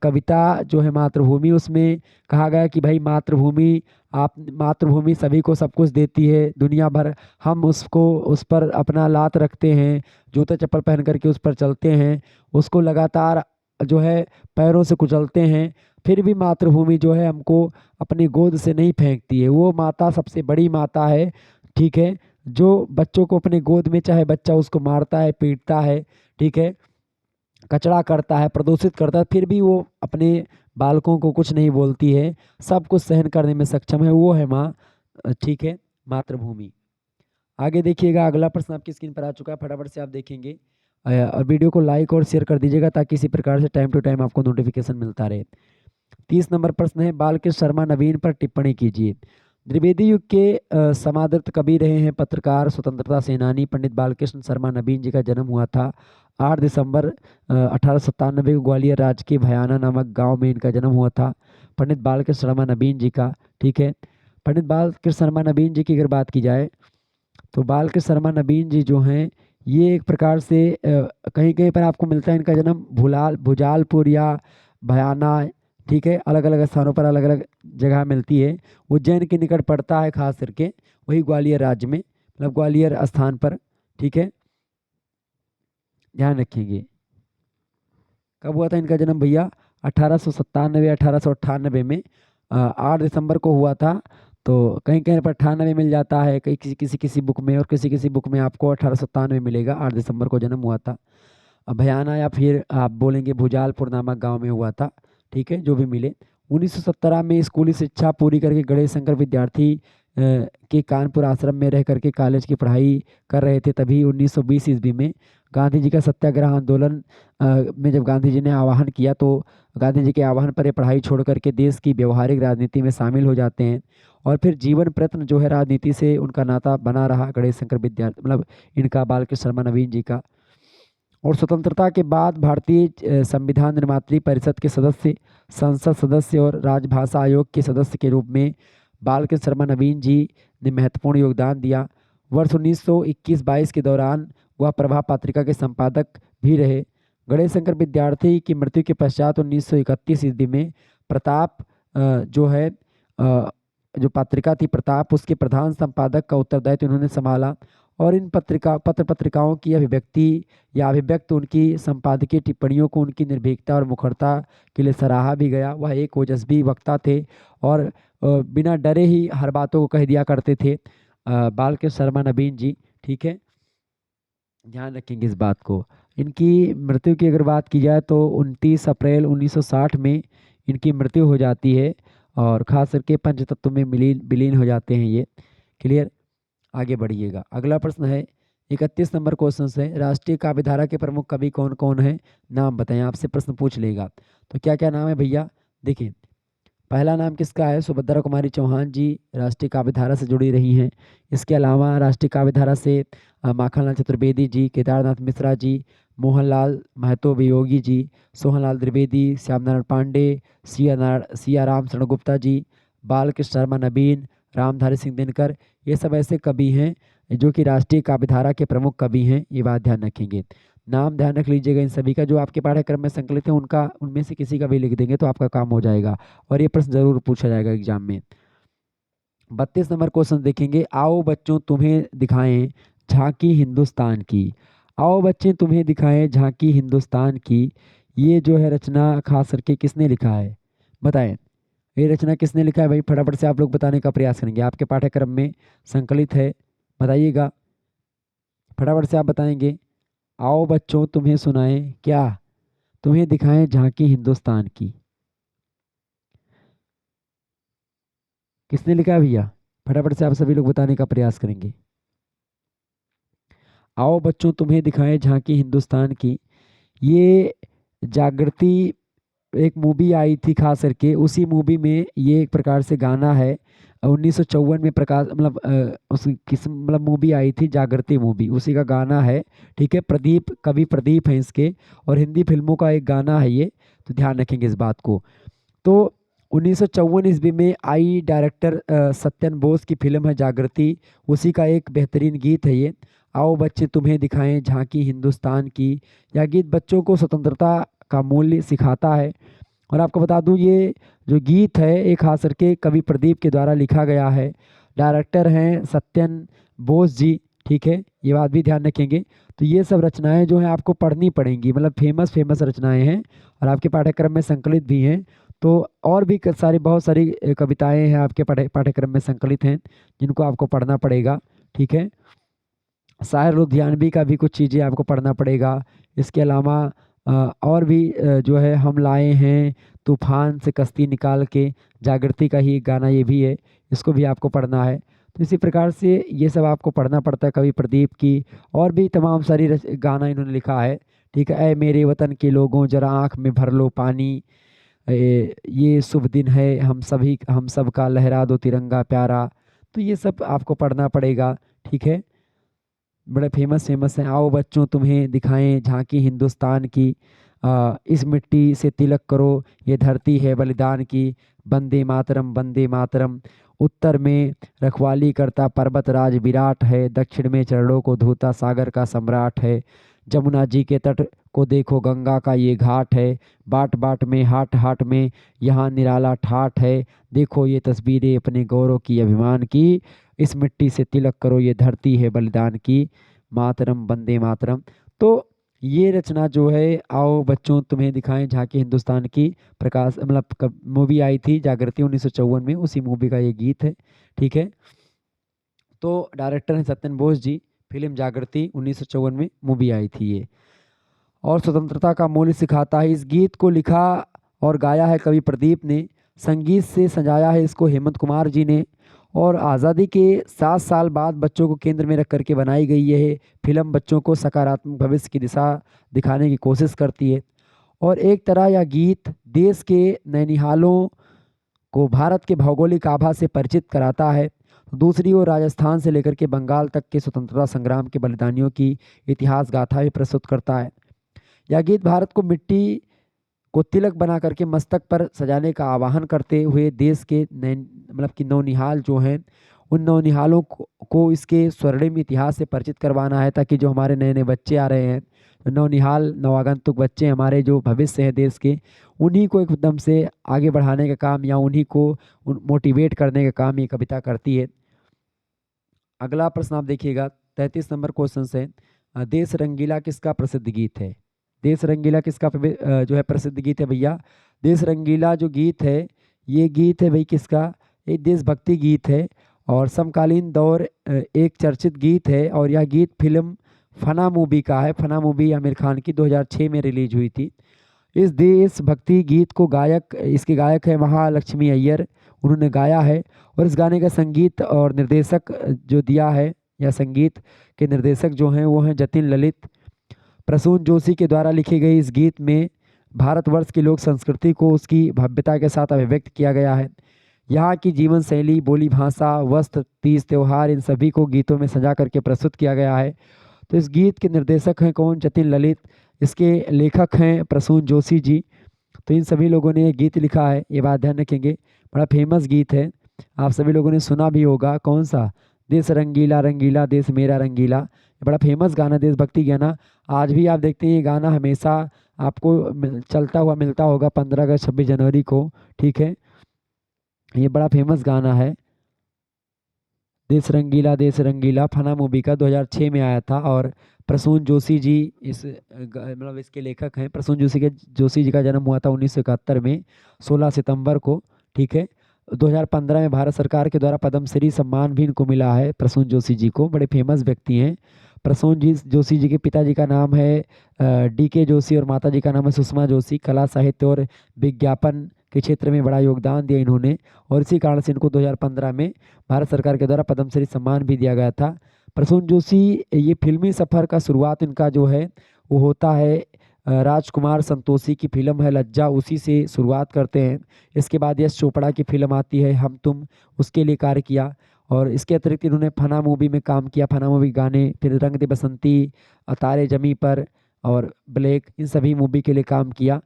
कविता जो है मातृभूमि उसमें कहा गया कि भाई मातृभूमि आप मातृभूमि सभी को सब कुछ देती है, दुनिया भर हम उसको उस पर अपना लात रखते हैं, जूता चप्पल पहन करके उस पर चलते हैं, उसको लगातार जो है पैरों से कुचलते हैं, फिर भी मातृभूमि जो है हमको अपनी गोद से नहीं फेंकती है। वो माता सबसे बड़ी माता है। ठीक है, जो बच्चों को अपने गोद में चाहे बच्चा उसको मारता है पीटता है, ठीक है, कचरा करता है प्रदूषित करता है, फिर भी वो अपने बालकों को कुछ नहीं बोलती है, सब कुछ सहन करने में सक्षम है, वो है माँ। ठीक है, मातृभूमि। आगे देखिएगा अगला प्रश्न आपकी स्क्रीन पर आ चुका है, फटाफट से आप देखेंगे और वीडियो को लाइक और शेयर कर दीजिएगा ताकि इसी प्रकार से टाइम टू टाइम आपको नोटिफिकेशन मिलता रहे। 30 नंबर प्रश्न है, बालकृष्ण शर्मा नवीन पर टिप्पणी कीजिए। द्विवेदी युग के समादृत कवि रहे हैं, पत्रकार, स्वतंत्रता सेनानी पंडित बालकृष्ण शर्मा नवीन जी का जन्म हुआ था 8 दिसंबर 1897 को ग्वालियर राज्य के भयाना नामक गांव में इनका जन्म हुआ था, पंडित बालकृष्ण शर्मा नवीन जी का। ठीक है, पंडित बालकृष्ण शर्मा नवीन जी की अगर बात की जाए तो बालकृष्ण शर्मा नवीन जी जो हैं ये एक प्रकार से कहीं कहीं पर आपको मिलता है इनका जन्म भुजालपुर या भयाना, ठीक है, अलग अलग स्थानों पर अलग अलग जगह मिलती है। उज्जैन के निकट पड़ता है खास करके, वही ग्वालियर राज्य में मतलब ग्वालियर स्थान पर। ठीक है, ध्यान रखेंगे। कब हुआ था इनका जन्म भैया? 1897 1898 में 8 दिसंबर को हुआ था। तो कहीं कहीं पर 98 मिल जाता है, कहीं किसी बुक में, और किसी किसी बुक में आपको 1897 मिलेगा। 8 दिसंबर को जन्म हुआ था। भयाना या फिर आप बोलेंगे भुजालपुर नामक गांव में हुआ था। ठीक है, जो भी मिले। 1917 में स्कूली शिक्षा पूरी करके गणेश शंकर विद्यार्थी के कानपुर आश्रम में रह करके कॉलेज की पढ़ाई कर रहे थे। तभी 1920 ईस्वी में गांधी जी का सत्याग्रह आंदोलन में जब गांधी जी ने आह्वान किया तो गांधी जी के आह्वान पर ये पढ़ाई छोड़ करके देश की व्यवहारिक राजनीति में शामिल हो जाते हैं और फिर जीवन प्रयत्न जो है राजनीति से उनका नाता बना रहा गणेश शंकर विद्यार्थी मतलब इनका बालकृष्ण शर्मा नवीन जी का। और स्वतंत्रता के बाद भारतीय संविधान निर्मात्री परिषद के सदस्य, संसद सदस्य और राजभाषा आयोग के सदस्य के रूप में बालकृष्ण शर्मा नवीन जी ने महत्वपूर्ण योगदान दिया। वर्ष 1921-22 के दौरान वह प्रभा पत्रिका के संपादक भी रहे। गणेश शंकर विद्यार्थी की मृत्यु के पश्चात 1931 ईस्वी में प्रताप जो है जो पत्रिका थी प्रताप, उसके प्रधान संपादक का उत्तरदायित्व उन्होंने संभाला और इन पत्रिकाओं की अभिव्यक्ति या अभिव्यक्त उनकी संपादकीय टिप्पणियों को उनकी निर्भीकता और मुखरता के लिए सराहा भी गया। वह एक ओजस्वी वक्ता थे और बिना डरे ही हर बातों को कह दिया करते थे बालकृष्ण शर्मा नवीन जी। ठीक है, ध्यान रखेंगे इस बात को। इनकी मृत्यु की अगर बात की जाए तो 29 अप्रैल 1960 में इनकी मृत्यु हो जाती है और खास करके पंचतत्व में विलीन हो जाते हैं ये। क्लियर, आगे बढ़िएगा। अगला प्रश्न है 31 नंबर क्वेश्चन है, राष्ट्रीय काव्यधारा के प्रमुख कवि कौन कौन है, नाम बताएं। आपसे प्रश्न पूछ लेगा। तो क्या क्या नाम है भैया? देखिए, पहला नाम किसका है? सुभद्रा कुमारी चौहान जी राष्ट्रीय काव्यधारा से जुड़ी रही हैं। इसके अलावा राष्ट्रीय काव्यधारा से माखनलाल चतुर्वेदी जी, केदारनाथ मिश्रा जी, मोहनलाल महतो वियोगी जी, सोहनलाल द्विवेदी, श्यामनारायण पांडे, सिया राम शरण गुप्ता जी, बालकृष्ण शर्मा नवीन, रामधारी सिंह दिनकर, ये सब ऐसे कवि हैं जो कि राष्ट्रीय काव्यधारा के प्रमुख कवि हैं। ये बात ध्यान रखेंगे। नाम ध्यान रख लीजिएगा इन सभी का, जो आपके पाठ्यक्रम में संकलित है उनका, उनमें से किसी का भी लिख देंगे तो आपका काम हो जाएगा, और ये प्रश्न जरूर पूछा जाएगा एग्जाम में। 32 नंबर क्वेश्चन देखेंगे, आओ बच्चों तुम्हें दिखाएं झांकी हिंदुस्तान की। आओ बच्चे तुम्हें दिखाएं झांकी हिंदुस्तान की, ये जो है रचना खास करके किसने लिखा है, बताएं। ये रचना किसने लिखा है भाई, फटाफट से आप लोग बताने का प्रयास करेंगे, आपके पाठ्यक्रम में संकलित है, बताइएगा, फटाफट से आप बताएंगे। आओ बच्चों तुम्हें सुनाएं क्या, तुम्हें दिखाएं झांकी हिंदुस्तान की, किसने लिखा है भैया, फटाफट से आप सभी लोग बताने का प्रयास करेंगे। आओ बच्चों तुम्हें दिखाएं झांकी हिंदुस्तान की, ये जागृति एक मूवी आई थी खास करके, उसी मूवी में ये एक प्रकार से गाना है। 1954 में प्रकाश मतलब उस किस मतलब मूवी आई थी जागृति मूवी, उसी का गाना है। ठीक है, प्रदीप कवि प्रदीप है इसके, और हिंदी फिल्मों का एक गाना है ये, तो ध्यान रखेंगे इस बात को। तो 1954 ईस्वी में आई डायरेक्टर सत्यन बोस की फिल्म है जागृति, उसी का एक बेहतरीन गीत है ये। आओ बच्चे तुम्हें दिखाएं झांकी हिंदुस्तान की, यह गीत बच्चों को स्वतंत्रता का मूल्य सिखाता है। और आपको बता दूं ये जो गीत है एक खास करके कवि प्रदीप के द्वारा लिखा गया है, डायरेक्टर हैं सत्यन बोस जी। ठीक है, ये बात भी ध्यान रखेंगे। तो ये सब रचनाएं जो हैं आपको पढ़नी पड़ेंगी, मतलब फेमस फेमस रचनाएं हैं, और आपके पाठ्यक्रम में संकलित भी हैं। तो और भी सारी बहुत सारी कविताएं हैं आपके पाठ्यक्रम में संकलित हैं, जिनको आपको पढ़ना पड़ेगा। ठीक है, शायर लुधियानवी का भी कुछ चीज़ें आपको पढ़ना पड़ेगा। इसके अलावा और भी जो है हम लाए हैं तूफान से कश्ती निकाल के, जागृति का ही एक गाना ये भी है, इसको भी आपको पढ़ना है। तो इसी प्रकार से ये सब आपको पढ़ना पड़ता है, कवि प्रदीप की और भी तमाम सारी गाना इन्होंने लिखा है। ठीक है, ऐ मेरे वतन के लोगों जरा आँख में भर लो पानी, ये शुभ दिन है हम सब का लहरा दो तिरंगा प्यारा। तो ये सब आपको पढ़ना पड़ेगा। ठीक है, बड़े फेमस फेमस हैं। आओ बच्चों तुम्हें दिखाएं झांकी हिंदुस्तान की, इस मिट्टी से तिलक करो ये धरती है बलिदान की, वंदे मातरम वंदे मातरम। उत्तर में रखवाली करता पर्वत राज विराट है, दक्षिण में चरणों को धोता सागर का सम्राट है। जमुना जी के तट को देखो गंगा का ये घाट है, बाट बाट में हाट हाट में यहाँ निराला ठाठ है। देखो ये तस्वीरें अपने गौरव की अभिमान की, इस मिट्टी से तिलक करो ये धरती है बलिदान की, मातरम वंदे मातरम। तो ये रचना जो है आओ बच्चों तुम्हें दिखाएं झांकी हिंदुस्तान की, प्रकाश मतलब मूवी आई थी जागृति 1954 में, उसी मूवी का ये गीत है। ठीक है, तो डायरेक्टर हैं सत्यन बोस जी, फिल्म जागृति 1954 में मूवी आई थी ये, और स्वतंत्रता का मूल्य सिखाता है। इस गीत को लिखा और गाया है कवि प्रदीप ने, संगीत से सजाया है इसको हेमंत कुमार जी ने, और आज़ादी के 7 साल बाद बच्चों को केंद्र में रख करके बनाई गई यह फिल्म बच्चों को सकारात्मक भविष्य की दिशा दिखाने की कोशिश करती है। और एक तरह यह गीत देश के नैनिहालों को भारत के भौगोलिक आभा से परिचित कराता है। दूसरी ओर राजस्थान से लेकर के बंगाल तक के स्वतंत्रता संग्राम के बलिदानियों की इतिहास गाथा भी प्रस्तुत करता है। यह गीत भारत को मिट्टी को तिलक बना करके मस्तक पर सजाने का आह्वान करते हुए देश के मतलब कि नौनिहाल जो हैं उन नौनिहालों को इसके स्वर्णिम इतिहास से परिचित करवाना है, ताकि जो हमारे नए नए बच्चे आ रहे हैं, नौनिहाल नवागंतुक बच्चे हमारे जो भविष्य हैं देश के, उन्हीं को एकदम से आगे बढ़ाने का काम या उन्हीं को मोटिवेट करने का काम ये कविता करती है। अगला प्रश्न आप देखिएगा, 33 नंबर क्वेश्चन से, देश रंगीला किसका प्रसिद्ध गीत है। देश रंगीला किसका जो है प्रसिद्ध गीत है भैया। देश रंगीला जो गीत है ये गीत है भाई किसका, एक देशभक्ति गीत है और समकालीन दौर एक चर्चित गीत है, और यह गीत फिल्म फना मूवी का है। फना मूवी आमिर खान की 2006 में रिलीज हुई थी। इस देशभक्ति गीत को इसके गायक है महालक्ष्मी अय्यर, उन्होंने गाया है। और इस गाने का संगीत और निर्देशक जो दिया है, या संगीत के निर्देशक जो हैं वो हैं जतिन ललित। प्रसून जोशी के द्वारा लिखे गए इस गीत में भारतवर्ष की लोक संस्कृति को उसकी भव्यता के साथ अभिव्यक्त किया गया है। यहाँ की जीवन शैली, बोली भाषा, वस्त्र, तीज त्योहार, इन सभी को गीतों में सजा करके प्रस्तुत किया गया है। तो इस गीत के निर्देशक हैं कौन, जतिन ललित। इसके लेखक हैं प्रसून जोशी जी। तो इन सभी लोगों ने ये गीत लिखा है, ये बात ध्यान रखेंगे। बड़ा फेमस गीत है, आप सभी लोगों ने सुना भी होगा। कौन सा, देश रंगीला रंगीला देश मेरा रंगीला, ये बड़ा फेमस गाना, देशभक्ति गाना। आज भी आप देखते हैं ये गाना हमेशा आपको चलता हुआ मिलता होगा 15 अगस्त 26 जनवरी को। ठीक है, ये बड़ा फेमस गाना है। देश रंगीला फना मूवी का 2006 में आया था। और प्रसून जोशी जी इस मतलब इसके लेखक हैं। प्रसून जोशी जी का जन्म हुआ था 1971 में 16 सितंबर को। ठीक है, 2015 में भारत सरकार के द्वारा पद्मश्री सम्मान भी इनको मिला है। प्रसून जोशी जी को, बड़े फेमस व्यक्ति हैं। प्रसून जी जोशी जी के पिताजी का नाम है DK जोशी और माता जी का नाम है सुषमा जोशी। कला साहित्य और विज्ञापन के क्षेत्र में बड़ा योगदान दिया इन्होंने, और इसी कारण से इनको 2015 में भारत सरकार के द्वारा पद्मश्री सम्मान भी दिया गया था। प्रसून जोशी, ये फिल्मी सफ़र का शुरुआत इनका जो है वो होता है राजकुमार संतोषी की फिल्म है लज्जा, उसी से शुरुआत करते हैं। इसके बाद यश चोपड़ा की फिल्म आती है हम तुम, उसके लिए कार्य किया। और इसके अतिरिक्त इन्होंने फना मूवी में काम किया, फना मूवी गाने, फिर रंग दे बसंती, तारे जमी पर और ब्लैक, इन सभी मूवी के लिए काम किया।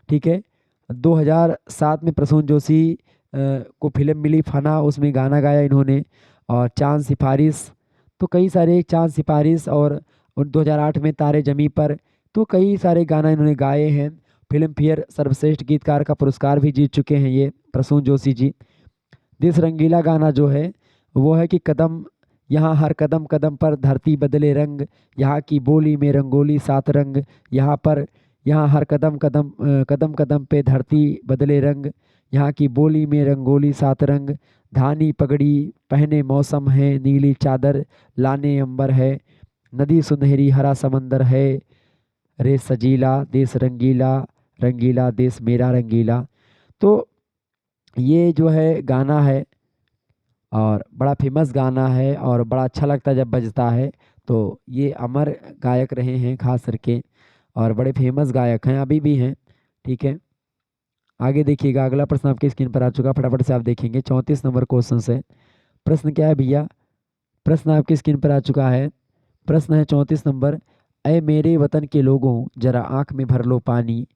ठीक है, 2007 में प्रसून जोशी को फिल्म मिली फना, उसमें गाना गाया इन्होंने। और चांद सिफारिश, तो कई सारे चांद सिफारिश, और 2008 में तारे जमी पर, तो कई सारे गाना इन्होंने गाए हैं। फिल्म फेयर सर्वश्रेष्ठ गीतकार का पुरस्कार भी जीत चुके हैं ये प्रसून जोशी जी। देश रंगीला गाना जो है वो है कि कदम, यहाँ हर कदम कदम पर धरती बदले रंग, यहाँ की बोली में रंगोली सात रंग, यहाँ पर, यहाँ हर कदम कदम कदम कदम पे धरती बदले रंग, यहाँ की बोली में रंगोली सात रंग, धानी पगड़ी पहने मौसम है, नीली चादर लाने अंबर है, नदी सुनहरी हरा समंदर है, रे सजीला देश रंगीला, रंगीला देश मेरा रंगीला। तो ये जो है गाना है और बड़ा फेमस गाना है और बड़ा अच्छा लगता है जब बजता है। तो ये अमर गायक रहे हैं खास करके, और बड़े फेमस गायक हैं, अभी भी हैं। ठीक है, आगे देखिएगा, अगला प्रश्न आपकी स्क्रीन पर आ चुका, फटाफट से आप देखेंगे। 34 नंबर क्वेश्चन से प्रश्न क्या है भैया, प्रश्न आपकी स्क्रीन पर आ चुका है। प्रश्न है 34 नंबर, अय मेरे वतन के लोगों जरा आंख में भर लो पानी।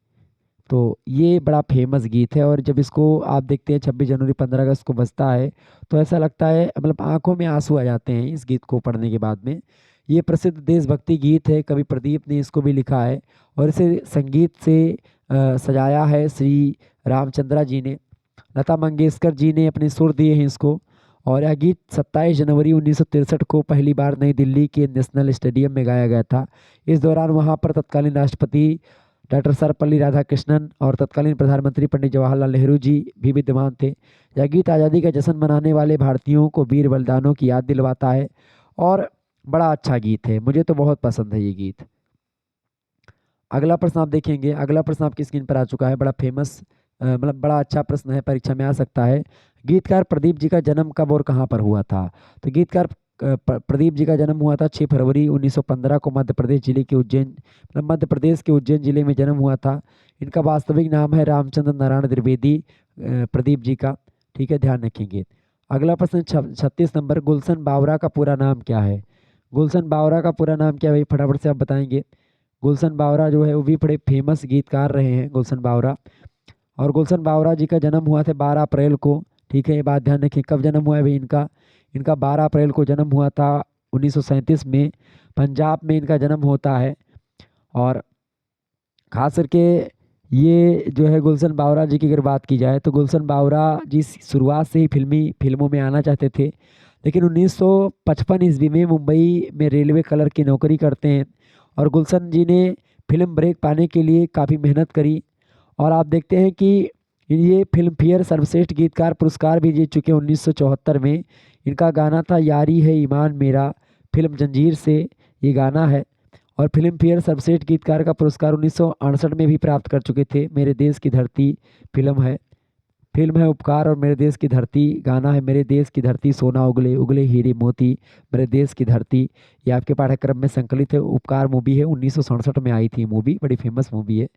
तो ये बड़ा फेमस गीत है, और जब इसको आप देखते हैं 26 जनवरी 15 अगस्त को बजता है तो ऐसा लगता है, मतलब आंखों में आंसू आ जाते हैं इस गीत को पढ़ने के बाद में। ये प्रसिद्ध देशभक्ति गीत है, कवि प्रदीप ने इसको भी लिखा है, और इसे संगीत से सजाया है श्री रामचंद्रा जी ने। लता मंगेशकर जी ने अपने सुर दिए हैं इसको। और यह गीत 27 जनवरी 1963 को पहली बार नई दिल्ली के नेशनल स्टेडियम में गाया गया था। इस दौरान वहां पर तत्कालीन राष्ट्रपति डॉक्टर सर्वपल्ली राधाकृष्णन और तत्कालीन प्रधानमंत्री पंडित जवाहरलाल नेहरू जी भी विद्यमान थे। यह गीत आज़ादी का जश्न मनाने वाले भारतीयों को वीर बलिदानों की याद दिलवाता है, और बड़ा अच्छा गीत है, मुझे तो बहुत पसंद है ये गीत। अगला प्रश्न आप देखेंगे, अगला प्रश्न आपकी स्क्रीन पर आ चुका है, बड़ा फेमस मतलब बड़ा अच्छा प्रश्न है, परीक्षा में आ सकता है। गीतकार प्रदीप जी का जन्म कब और कहाँ पर हुआ था? तो गीतकार प्रदीप जी का जन्म हुआ था 6 फरवरी 1915 को मध्य प्रदेश जिले के उज्जैन, मतलब मध्य प्रदेश के उज्जैन जिले में जन्म हुआ था। इनका वास्तविक नाम है रामचंद्र नारायण द्विवेदी प्रदीप जी का। ठीक है, ध्यान रखेंगे। अगला प्रश्न 36 नंबर, गुलशन बावरा का पूरा नाम क्या है? गुलशन बावरा का पूरा नाम क्या है भाई, फटाफट से आप बताएंगे। गुलशन बावरा जो है वो भी बड़े फेमस गीतकार रहे हैं गुलशन बावरा। और गुलशन बावरा जी का जन्म हुआ था 12 अप्रैल को। ठीक है, ये बात ध्यान रखिए, कब जन्म हुआ है भाई इनका? इनका 12 अप्रैल को जन्म हुआ था 1937 में, पंजाब में इनका जन्म होता है। और खास करके ये जो है गुलशन बावरा जी की अगर बात की जाए तो गुलशन बावरा जी शुरुआत से ही फिल्मों में आना चाहते थे, लेकिन 1955 ईस्वी में मुंबई में रेलवे क्लर्क की नौकरी करते हैं। और गुलशन जी ने फिल्म ब्रेक पाने के लिए काफ़ी मेहनत करी, और आप देखते हैं कि ये फिल्म फेयर सर्वश्रेष्ठ गीतकार पुरस्कार भी जीत चुके हैं 1974 में। इनका गाना था यारी है ईमान मेरा, फिल्म जंजीर से ये गाना है। और फिल्म फेयर सर्वश्रेष्ठ गीतकार का पुरस्कार 1968 में भी प्राप्त कर चुके थे। मेरे देश की धरती फिल्म है उपकार, और मेरे देश की धरती गाना है मेरे देश की धरती सोना उगले उगले हीरे मोती, मेरे देश की धरती। ये आपके पाठ्यक्रम में संकलित है। उपकार मूवी है, 1967 में आई थी मूवी, बड़ी फेमस मूवी है।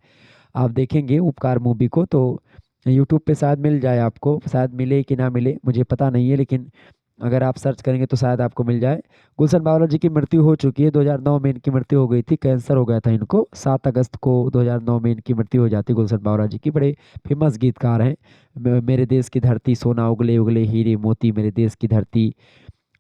आप देखेंगे उपकार मूवी को तो यूट्यूब पे शायद मिल जाए आपको, शायद मिले कि ना मिले मुझे पता नहीं है, लेकिन अगर आप सर्च करेंगे तो शायद आपको मिल जाए। गुलशन बावला जी की मृत्यु हो चुकी है, 2009 में इनकी मृत्यु हो गई थी, कैंसर हो गया था इनको। 7 अगस्त को 2009 में इनकी मृत्यु हो जाती है गुलशन बावला जी की। बड़े फेमस गीतकार हैं। मेरे देश की धरती सोना उगले उगले हीरे मोती, मेरे देश की धरती,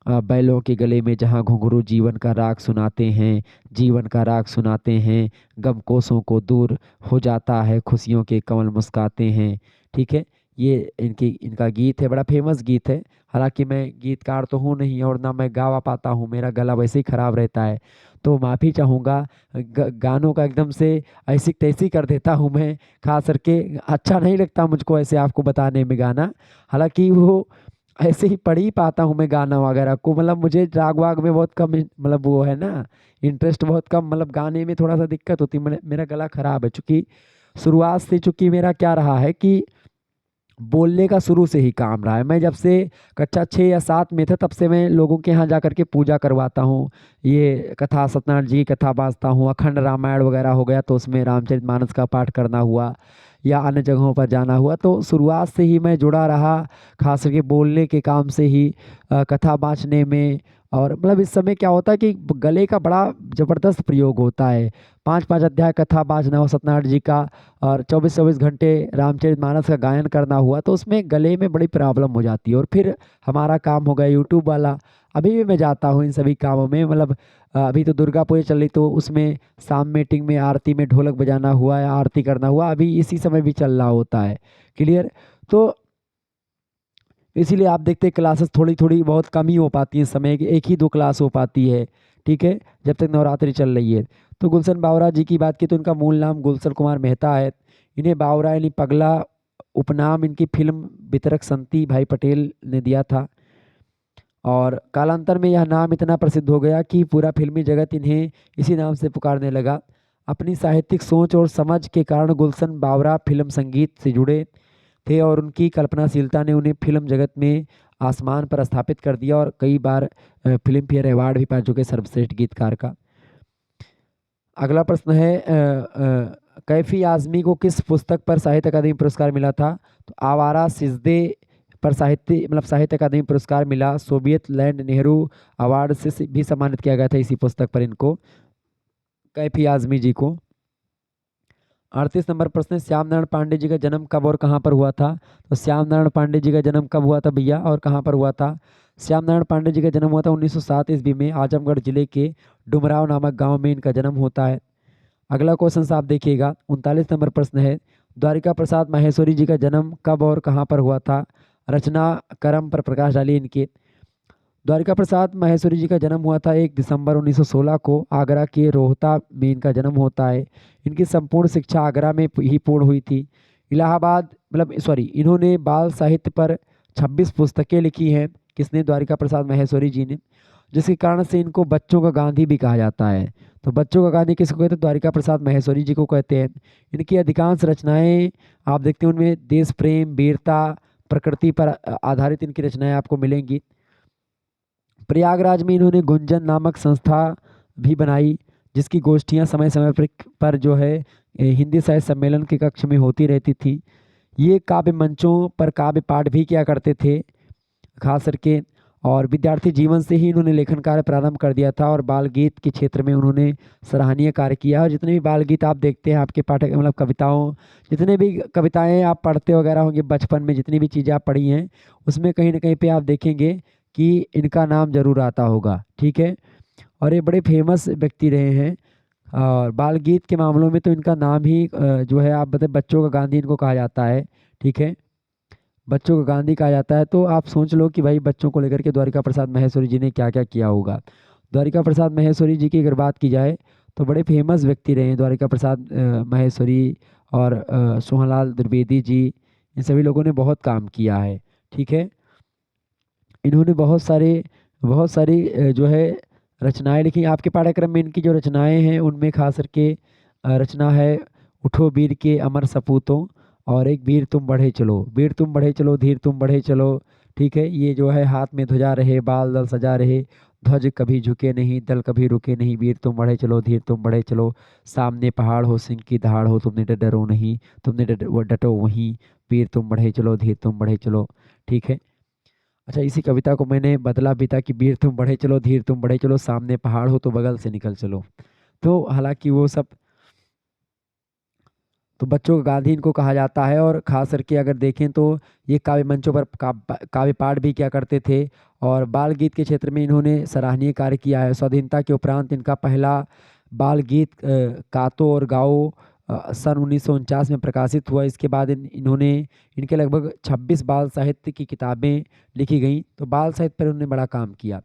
बैलों के गले में जहाँ घुंघरू जीवन का राग सुनाते हैं, जीवन का राग सुनाते हैं, गम कोसों को दूर हो जाता है, खुशियों के कमल मुस्काते हैं। ठीक है, ये इनका गीत है, बड़ा फेमस गीत है। हालांकि मैं गीतकार तो हूँ नहीं और ना मैं गा पाता हूँ, मेरा गला वैसे ही खराब रहता है, तो माफ़ी चाहूँगा। गानों का एकदम से ऐसी तैसी कर देता हूँ मैं, खास करके अच्छा नहीं लगता मुझको ऐसे आपको बताने में गाना। हालांकि वो ऐसे ही पढ़ ही पाता हूँ मैं गाना वगैरह को, मतलब मुझे राग वाग में बहुत कम मतलब वो है ना, इंटरेस्ट बहुत कम, मतलब गाने में थोड़ा सा दिक्कत होती है। मेरा गला खराब है, चूँकि शुरुआत से चूँकि मेरा क्या रहा है कि बोलने का शुरू से ही काम रहा है। मैं जब से कक्षा 6 या 7 में था तब से मैं लोगों के यहाँ जा कर के पूजा करवाता हूँ, ये कथा सत्यनारायण जी की कथा बाँचता हूँ, अखंड रामायण वगैरह हो गया तो उसमें रामचरितमानस का पाठ करना हुआ या अन्य जगहों पर जाना हुआ, तो शुरुआत से ही मैं जुड़ा रहा, खास करके बोलने के काम से ही, कथा बाँचने में। और मतलब इस समय क्या होता है कि गले का बड़ा ज़बरदस्त प्रयोग होता है, 5-5 अध्याय कथा बाँचना हो सत्यनारायण जी का और 24-24 घंटे रामचरितमानस का गायन करना हुआ, तो उसमें गले में बड़ी प्रॉब्लम हो जाती है। और फिर हमारा काम हो गया यूट्यूब वाला, अभी भी मैं जाता हूँ इन सभी कामों में, मतलब अभी तो दुर्गा पूजा चल रही तो उसमें शाम मीटिंग में आरती में ढोलक बजाना हुआ या आरती करना हुआ, अभी इसी समय भी चल रहा होता है। क्लियर? तो इसीलिए आप देखते हैं क्लासेस थोड़ी थोड़ी बहुत कम ही हो पाती है, इस समय एक ही 2 क्लास हो पाती है। ठीक है, जब तक नवरात्रि चल रही है। तो गुलशन बावरा जी की बात की तो इनका मूल नाम गुलशन कुमार मेहता है। इन्हें बावरा यानी पगला उपनाम इनकी फिल्म वितरक संती भाई पटेल ने दिया था, और कालांतर में यह नाम इतना प्रसिद्ध हो गया कि पूरा फिल्मी जगत इन्हें इसी नाम से पुकारने लगा। अपनी साहित्यिक सोच और समझ के कारण गुलशन बावरा फिल्म संगीत से जुड़े थे और उनकी कल्पनाशीलता ने उन्हें फिल्म जगत में आसमान पर स्थापित कर दिया, और कई बार फिल्म फेयर अवार्ड भी पा चुके सर्वश्रेष्ठ गीतकार का। अगला प्रश्न है, कैफी आजमी को किस पुस्तक पर साहित्य अकादमी पुरस्कार मिला था? तो आवारा सिजदे पर साहित्य मतलब साहित्य अकादमी पुरस्कार मिला। सोवियत लैंड नेहरू अवार्ड से भी सम्मानित किया गया था इसी पुस्तक पर इनको, कैफी आजमी जी को। 38 नंबर प्रश्न है, श्याम नारायण पांडे जी का जन्म कब और कहाँ पर हुआ था? तो श्याम नारायण पांडे जी का जन्म कब हुआ था भैया और कहाँ पर हुआ था? श्याम नारायण पांडे जी का जन्म हुआ था 1907 ईस्वी में, आजमगढ़ जिले के डुमराव नामक गांव में इनका जन्म होता है। अगला क्वेश्चन आप देखिएगा, 39 नंबर प्रश्न है, द्वारिका प्रसाद माहेश्वरी जी का जन्म कब और कहाँ पर हुआ था? रचना क्रम पर प्रकाश डालिए इनके। द्वारिका प्रसाद माहेश्वरी जी का जन्म हुआ था 1 दिसंबर 1916 को, आगरा के रोहता में इनका जन्म होता है। इनकी संपूर्ण शिक्षा आगरा में ही पूर्ण हुई थी। इलाहाबाद मतलब सॉरी, इन्होंने बाल साहित्य पर 26 पुस्तकें लिखी हैं, किसने? द्वारिका प्रसाद माहेश्वरी जी ने, जिसके कारण से इनको बच्चों का गांधी भी कहा जाता है। तो बच्चों का गांधी किसको कहते हैं? द्वारिका प्रसाद माहेश्वरी जी को कहते हैं। इनकी अधिकांश रचनाएं आप देखते हैं उनमें देश प्रेम, वीरता, प्रकृति पर आधारित इनकी रचनाएं आपको मिलेंगी। प्रयागराज में इन्होंने गुंजन नामक संस्था भी बनाई, जिसकी गोष्ठियां समय समय पर जो है हिंदी साहित्य सम्मेलन के कक्ष में होती रहती थी। ये काव्य मंचों पर काव्य पाठ भी किया करते थे खास करके, और विद्यार्थी जीवन से ही इन्होंने लेखन कार्य प्रारंभ कर दिया था, और बाल गीत के क्षेत्र में उन्होंने सराहनीय कार्य किया। और जितने भी बाल गीत आप देखते हैं आपके पाठक मतलब कविताओं, जितने भी कविताएं आप पढ़ते वगैरह होंगे बचपन में, जितनी भी चीज़ें आप पढ़ी हैं उसमें कहीं ना कहीं पे आप देखेंगे कि इनका नाम जरूर आता होगा। ठीक है, और ये बड़े फेमस व्यक्ति रहे हैं, और बाल गीत के मामलों में तो इनका नाम ही जो है आप बताए, बच्चों का गांधी इनको कहा जाता है। ठीक है, बच्चों को गांधी कहा जाता है, तो आप सोच लो कि भाई बच्चों को लेकर के द्वारिका प्रसाद माहेश्वरी जी ने क्या क्या किया होगा। द्वारिका प्रसाद माहेश्वरी जी की अगर बात की जाए तो बड़े फेमस व्यक्ति रहे हैं द्वारिका प्रसाद माहेश्वरी, और सोहनलाल द्विवेदी जी, इन सभी लोगों ने बहुत काम किया है। ठीक है, इन्होंने बहुत सारी जो है रचनाएं लिखी। आपके पाठ्यक्रम में इनकी जो रचनाएं हैं उनमें खास करके रचना है उठो वीर के अमर सपूतों, और एक वीर तुम बढ़े चलो, वीर तुम बढ़े चलो, धीर तुम बढ़े चलो। ठीक है, ये जो है हाथ में ध्वजा रहे, बाल दल सजा रहे, ध्वज कभी झुके नहीं, दल कभी रुके नहीं, वीर तुम बढ़े चलो, धीर तुम बढ़े चलो, सामने पहाड़ हो सिंह की दहाड़ हो, तुमने डरो नहीं, तुमने डटो वहीं, वीर तुम बढ़े चलो, धीर तुम बढ़े चलो। ठीक है, अच्छा, इसी कविता को मैंने बदला भी था कि वीर तुम बढ़े चलो, धीर तुम बढ़े चलो, सामने पहाड़ हो तो बगल से निकल चलो। तो हालांकि वो सब तो बच्चों का गांधी इनको कहा जाता है। और खास करके अगर देखें तो ये काव्य मंचों पर काव्य पाठ भी किया करते थे। और बाल गीत के क्षेत्र में इन्होंने सराहनीय कार्य किया है। स्वाधीनता के उपरांत इनका पहला बाल गीत कातो और गाओ सन 1949 में प्रकाशित हुआ। इसके बाद इन्होंने इनके लगभग 26 बाल साहित्य की किताबें लिखी गई। तो बाल साहित्य पर उन्होंने बड़ा काम किया।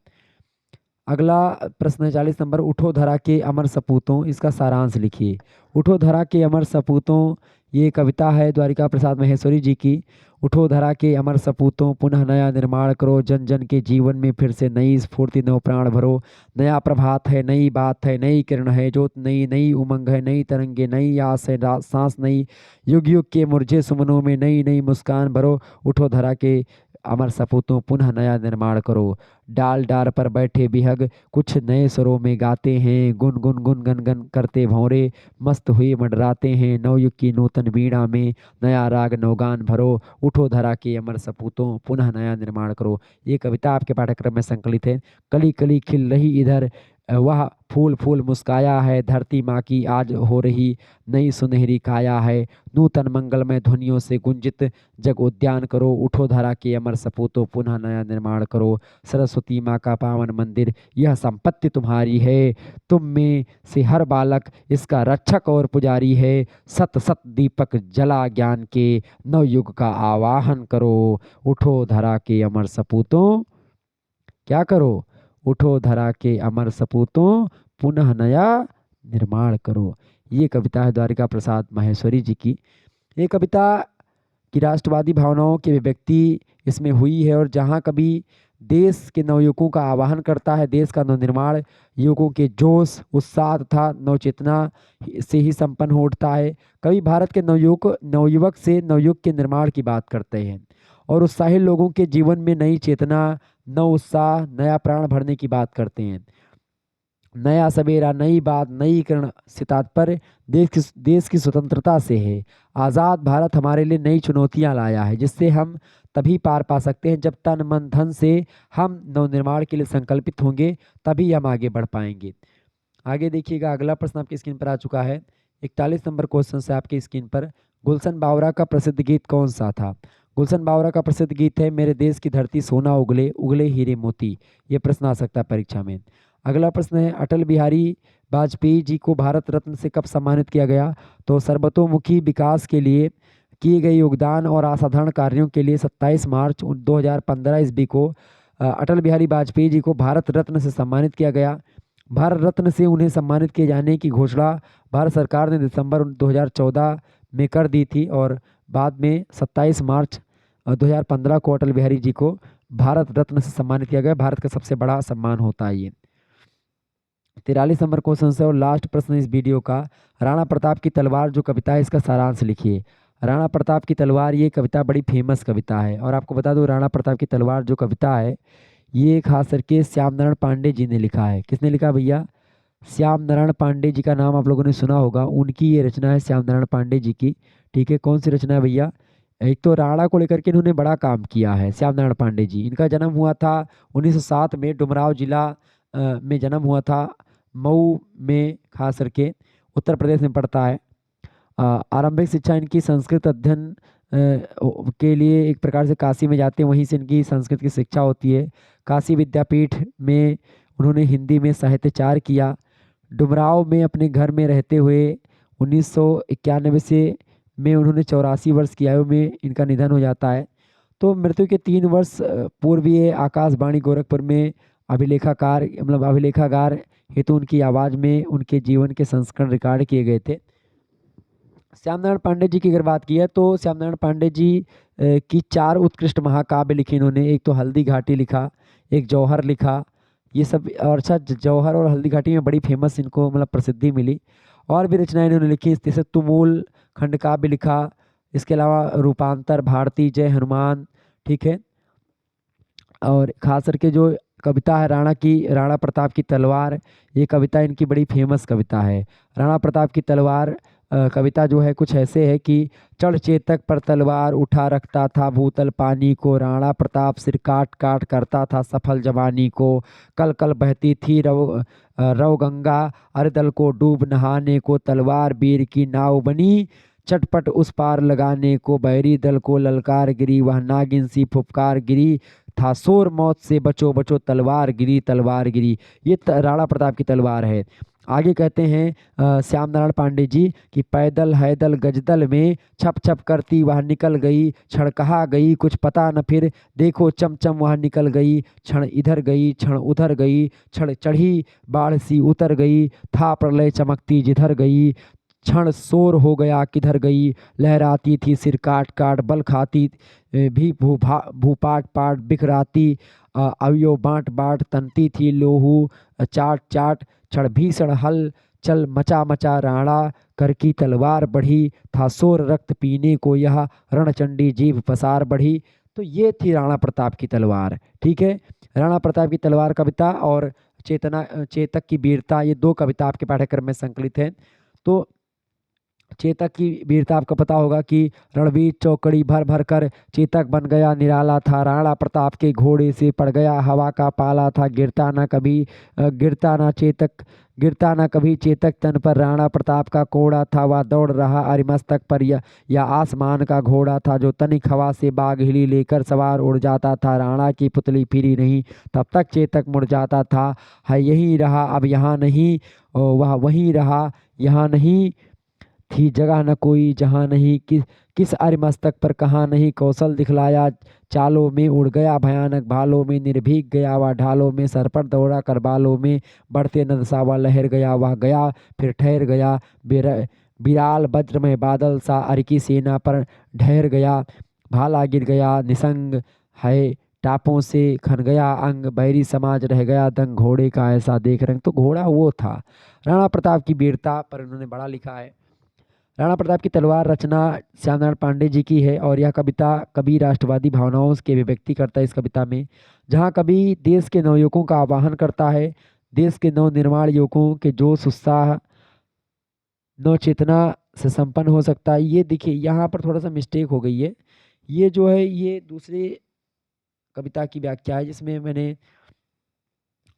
अगला प्रश्न है 40 नंबर, उठो धरा के अमर सपूतों, इसका सारांश लिखिए। उठो धरा के अमर सपूतों, ये कविता है द्वारिका प्रसाद महेश्वरी जी की। उठो धरा के अमर सपूतों, पुनः नया निर्माण करो, जन जन के जीवन में फिर से नई स्फूर्ति नव प्राण भरो। नया प्रभात है, नई बात है, नई किरण है, जोत नई, नई उमंग है, नई तरंगे, नई आस है, सांस नई, युग युग के मुरझे सुमनों में नई नई मुस्कान भरो। उठो धरा के अमर सपूतों, पुनः नया निर्माण करो। डाल डार पर बैठे बिहग कुछ नए स्वरों में गाते हैं, गुन गुन गुन गन गन करते भौरे मस्त हुए मंडराते हैं। नवयुग की नूतन वीणा में नया राग नवगान भरो। उठो धरा के अमर सपूतों, पुनः नया निर्माण करो। ये कविता आपके पाठ्यक्रम में संकलित है। कली कली खिल रही इधर वह फूल फूल मुस्काया है, धरती माँ की आज हो रही नई सुनहरी काया है। नूतन मंगलमय ध्वनियों से गुंजित जग उद्यान करो। उठो धरा के अमर सपूतों, पुनः नया निर्माण करो। सरस्वती माँ का पावन मंदिर यह संपत्ति तुम्हारी है, तुम में से हर बालक इसका रक्षक और पुजारी है। सत सत दीपक जला ज्ञान के, नव युग का आवाहन करो। उठो धरा के अमर सपूतों, क्या करो? उठो धरा के अमर सपूतों, पुनः नया निर्माण करो। ये कविता है द्वारिका प्रसाद महेश्वरी जी की। ये कविता की राष्ट्रवादी भावनाओं की अभिव्यक्ति इसमें हुई है। और जहाँ कभी देश के नवयुवकों का आह्वान करता है, देश का नवनिर्माण युवकों के जोश उत्साह तथा नवचेतना से ही संपन्न हो उठता है। कभी भारत के नवयुवक से नवयुग के निर्माण की बात करते हैं और उत्साही लोगों के जीवन में नई चेतना, नव उत्साह, नया प्राण भरने की बात करते हैं। नया सवेरा, नई बात, नई किरण से तात्पर्य देश की स्वतंत्रता से है। आज़ाद भारत हमारे लिए नई चुनौतियां लाया है, जिससे हम तभी पार पा सकते हैं जब तन मन धन से हम नवनिर्माण के लिए संकल्पित होंगे, तभी हम आगे बढ़ पाएंगे। आगे देखिएगा, अगला प्रश्न आपकी स्क्रीन पर आ चुका है। 41 नंबर क्वेश्चन से आपकी स्क्रीन पर, गुलशन बावरा का प्रसिद्ध गीत कौन सा था? गुलशन बावरा का प्रसिद्ध गीत है मेरे देश की धरती सोना उगले, उगले हीरे मोती। ये प्रश्न आ सकता है परीक्षा में। अगला प्रश्न है, अटल बिहारी वाजपेयी जी को भारत रत्न से कब सम्मानित किया गया? तो सर्वतोमुखी विकास के लिए किए गए योगदान और असाधारण कार्यों के लिए 27 मार्च 2015 ईस्वी को अटल बिहारी वाजपेयी जी को भारत रत्न से सम्मानित किया गया। भारत रत्न से उन्हें सम्मानित किए जाने की घोषणा भारत सरकार ने दिसंबर 2014 में कर दी थी और बाद में 27 मार्च 2015 को अटल बिहारी जी को भारत रत्न से सम्मानित किया गया। भारत का सबसे बड़ा सम्मान होता है ये। 43 नंबर क्वेश्चन से और लास्ट प्रश्न इस वीडियो का, राणा प्रताप की तलवार जो कविता है इसका सारांश लिखिए। राणा प्रताप की तलवार ये कविता बड़ी फेमस कविता है। और आपको बता दूं, राणा प्रताप की तलवार जो कविता है ये खास करके श्याम नारायण पांडे जी ने लिखा है। किसने लिखा भैया? श्याम नारायण पांडे जी का नाम आप लोगों ने सुना होगा। उनकी ये रचना है श्याम नारायण पांडे जी की। ठीक है, कौन सी रचना है भैया? एक तो राणा को लेकर के इन्होंने बड़ा काम किया है श्याम नारायण पांडे जी। इनका जन्म हुआ था 1907 में, डुमराव जिला में जन्म हुआ था, मऊ में खास करके उत्तर प्रदेश में पड़ता है। आरंभिक शिक्षा इनकी संस्कृत अध्ययन के लिए एक प्रकार से काशी में जाते हैं, वहीं से इनकी संस्कृत की शिक्षा होती है। काशी विद्यापीठ में उन्होंने हिंदी में साहित्याचार्य किया। डुमराव में अपने घर में रहते हुए 1991 से में उन्होंने 84 वर्ष की आयु में इनका निधन हो जाता है। तो मृत्यु के 3 वर्ष पूर्व ये आकाशवाणी गोरखपुर में अभिलेखागार हेतु उनकी आवाज़ में उनके जीवन के संस्करण रिकॉर्ड किए गए थे। श्याम नारायण पांडे जी की अगर बात की है तो श्याम नारायण पांडे जी की 4 उत्कृष्ट महाकाव्य लिखे इन्होंने। एक तो हल्दी घाटी लिखा, एक जौहर लिखा, ये सब। और अच्छा, जौहर और हल्दी घाटी में बड़ी फेमस इनको मतलब प्रसिद्धि मिली। और भी रचनाएं इन्होंने लिखी, जैसे तुमूल खंड काव्य लिखा, इसके अलावा रूपांतर, भारती, जय हनुमान। ठीक है, और खास करके जो कविता है राणा प्रताप की तलवार, ये कविता इनकी बड़ी फेमस कविता है। राणा प्रताप की तलवार कविता जो है कुछ ऐसे है कि चढ़ चेतक पर तलवार उठा रखता था भूतल पानी को, राणा प्रताप सिर काट काट करता था सफल जवानी को। कल कल बहती थी रव गंगा, अरदल को डूब नहाने को, तलवार वीर की नाव बनी चटपट उस पार लगाने को बैरी दल को ललकार गिरी, वह नागिन सी फुफकार गिरी, था शोर मौत से बचो बचो तलवार गिरी तलवार गिरी। ये राणा प्रताप की तलवार है। आगे कहते हैं श्याम नारायण पांडे जी कि पैदल हैदल गजदल में छप छप करती वह निकल गई, क्षण कहा गई कुछ पता न फिर, देखो चमचम वह निकल गई, क्षण इधर गई क्षण उधर गई, क्षण चढ़ी बाढ़ सी उतर गई, था प्रलय चमकती जिधर गई, क्षण शोर हो गया किधर गई, लहराती थी सिर काट काट बल खाती भी भूपाट पाट बिखराती, अवयव बाँट बाँट तनती थी लोहू चाट चाट, क्षण भीषण हल चल मचा मचा राणा कर की तलवार बढ़ी, था शोर रक्त पीने को यह रणचंडी जीभ पसार बढ़ी। तो ये थी राणा प्रताप की तलवार। ठीक है, राणा प्रताप की तलवार कविता और चेतक की वीरता, ये दो कविता आपके पाठ्यक्रम में संकलित है। तो चेतक की वीरता आपको पता होगा कि रणवीर चौकड़ी भर भर कर चेतक बन गया निराला था, राणा प्रताप के घोड़े से पड़ गया हवा का पाला था, गिरता ना कभी चेतक तन पर, राणा प्रताप का कोड़ा था वह दौड़ रहा अरिमस्तक पर, या आसमान का घोड़ा था जो तनिक हवा से बाग हिली लेकर सवार उड़ जाता था, राणा की पुतली फिरी नहीं तब तक चेतक मुड़ जाता था, है यही रहा अब यहाँ नहीं, वह वहीं रहा यहाँ नहीं, थी जगह न कोई जहाँ नहीं, किस अरिमस्तक पर कहाँ नहीं, कौशल दिखलाया चालों में उड़ गया भयानक भालों में, निर्भीक गया वह ढालों में, सर पर दौड़ा कर बालों में, बढ़ते नद सा वह लहर गया वह गया फिर ठहर गया, बिराल वज्र में बादल सा अर की सेना पर ढहर गया, भाला गिर गया निसंग है टापों से खन गया अंग, बैरी समाज रह गया दंग, घोड़े का ऐसा देख रंग। तो घोड़ा वो था। राणा प्रताप की वीरता पर उन्होंने बड़ा लिखा है। राणा प्रताप की तलवार रचना श्याम नारायण पांडे जी की है और यह कविता कवि राष्ट्रवादी भावनाओं की अभिव्यक्ति करता है। इस कविता में जहाँ कवि देश के नवयुवकों का आह्वान करता है, देश के नव निर्माण युवकों के जोश उत्साह नव चेतना से संपन्न हो सकता है। ये देखिए यहाँ पर थोड़ा सा मिस्टेक हो गई है। ये जो है ये दूसरे कविता की व्याख्या है जिसमें मैंने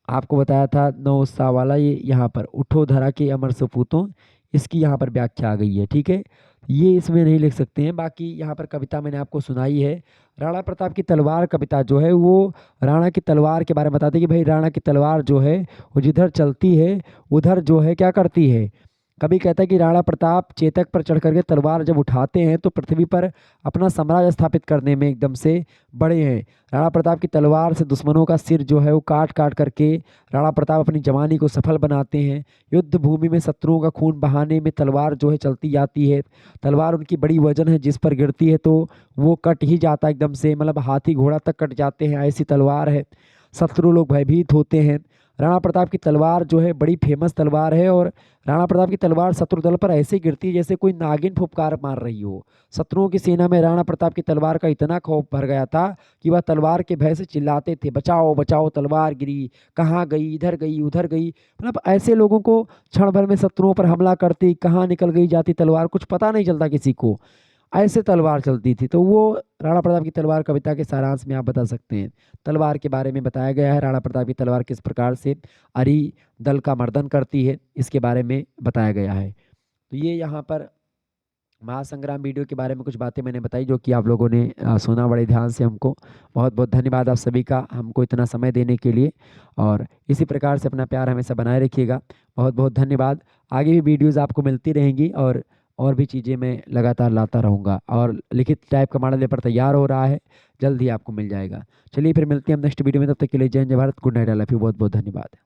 आपको बताया था नौ उत्साह वाला, ये यहाँ पर उठो धरा के अमर सपूतों, इसकी यहाँ पर व्याख्या आ गई है। ठीक है, ये इसमें नहीं लिख सकते हैं। बाकी यहाँ पर कविता मैंने आपको सुनाई है। राणा प्रताप की तलवार कविता जो है वो राणा की तलवार के बारे में बताती है कि भाई राणा की तलवार जो है वो जिधर चलती है उधर जो है क्या करती है। कभी कहता है कि राणा प्रताप चेतक पर चढ़ करके तलवार जब उठाते हैं तो पृथ्वी पर अपना साम्राज्य स्थापित करने में एकदम से बड़े हैं। राणा प्रताप की तलवार से दुश्मनों का सिर जो है वो काट काट करके राणा प्रताप अपनी जवानी को सफल बनाते हैं। युद्ध भूमि में शत्रुओं का खून बहाने में तलवार जो है चलती जाती है। तलवार उनकी बड़ी वजन है, जिस पर गिरती है तो वो कट ही जाता है एकदम से, मतलब हाथी घोड़ा तक कट जाते हैं, ऐसी तलवार है। शत्रु लोग भयभीत होते हैं। राणा प्रताप की तलवार जो है बड़ी फेमस तलवार है और राणा प्रताप की तलवार शत्रु दल पर ऐसे गिरती है जैसे कोई नागिन फुफकार मार रही हो। शत्रुओं की सेना में राणा प्रताप की तलवार का इतना खौफ भर गया था कि वह तलवार के भय से चिल्लाते थे, बचाओ बचाओ तलवार गिरी, कहाँ गई, इधर गई उधर गई। मतलब ऐसे लोगों को क्षण भर में शत्रुओं पर हमला करती, कहाँ निकल गई जाती तलवार कुछ पता नहीं चलता किसी को, ऐसे तलवार चलती थी। तो वो राणा प्रताप की तलवार कविता के सारांश में आप बता सकते हैं। तलवार के बारे में बताया गया है, राणा प्रताप की तलवार किस प्रकार से अरि दल का मर्दन करती है इसके बारे में बताया गया है। तो ये यहाँ पर महासंग्राम वीडियो के बारे में कुछ बातें मैंने बताई जो कि आप लोगों ने सुना बड़े ध्यान से। हमको बहुत बहुत धन्यवाद आप सभी का, हमको इतना समय देने के लिए, और इसी प्रकार से अपना प्यार हमेशा बनाए रखिएगा। बहुत बहुत धन्यवाद। आगे भी वीडियोज़ आपको मिलती रहेंगी और भी चीज़ें मैं लगातार लाता रहूँगा, और लिखित टाइप का मॉडल पेपर तैयार हो रहा है, जल्द ही आपको मिल जाएगा। चलिए फिर मिलते हैं हम नेक्स्ट वीडियो में, तब तक के लिए जय हिंद जय Bharat, good night, I love you, बहुत बहुत धन्यवाद।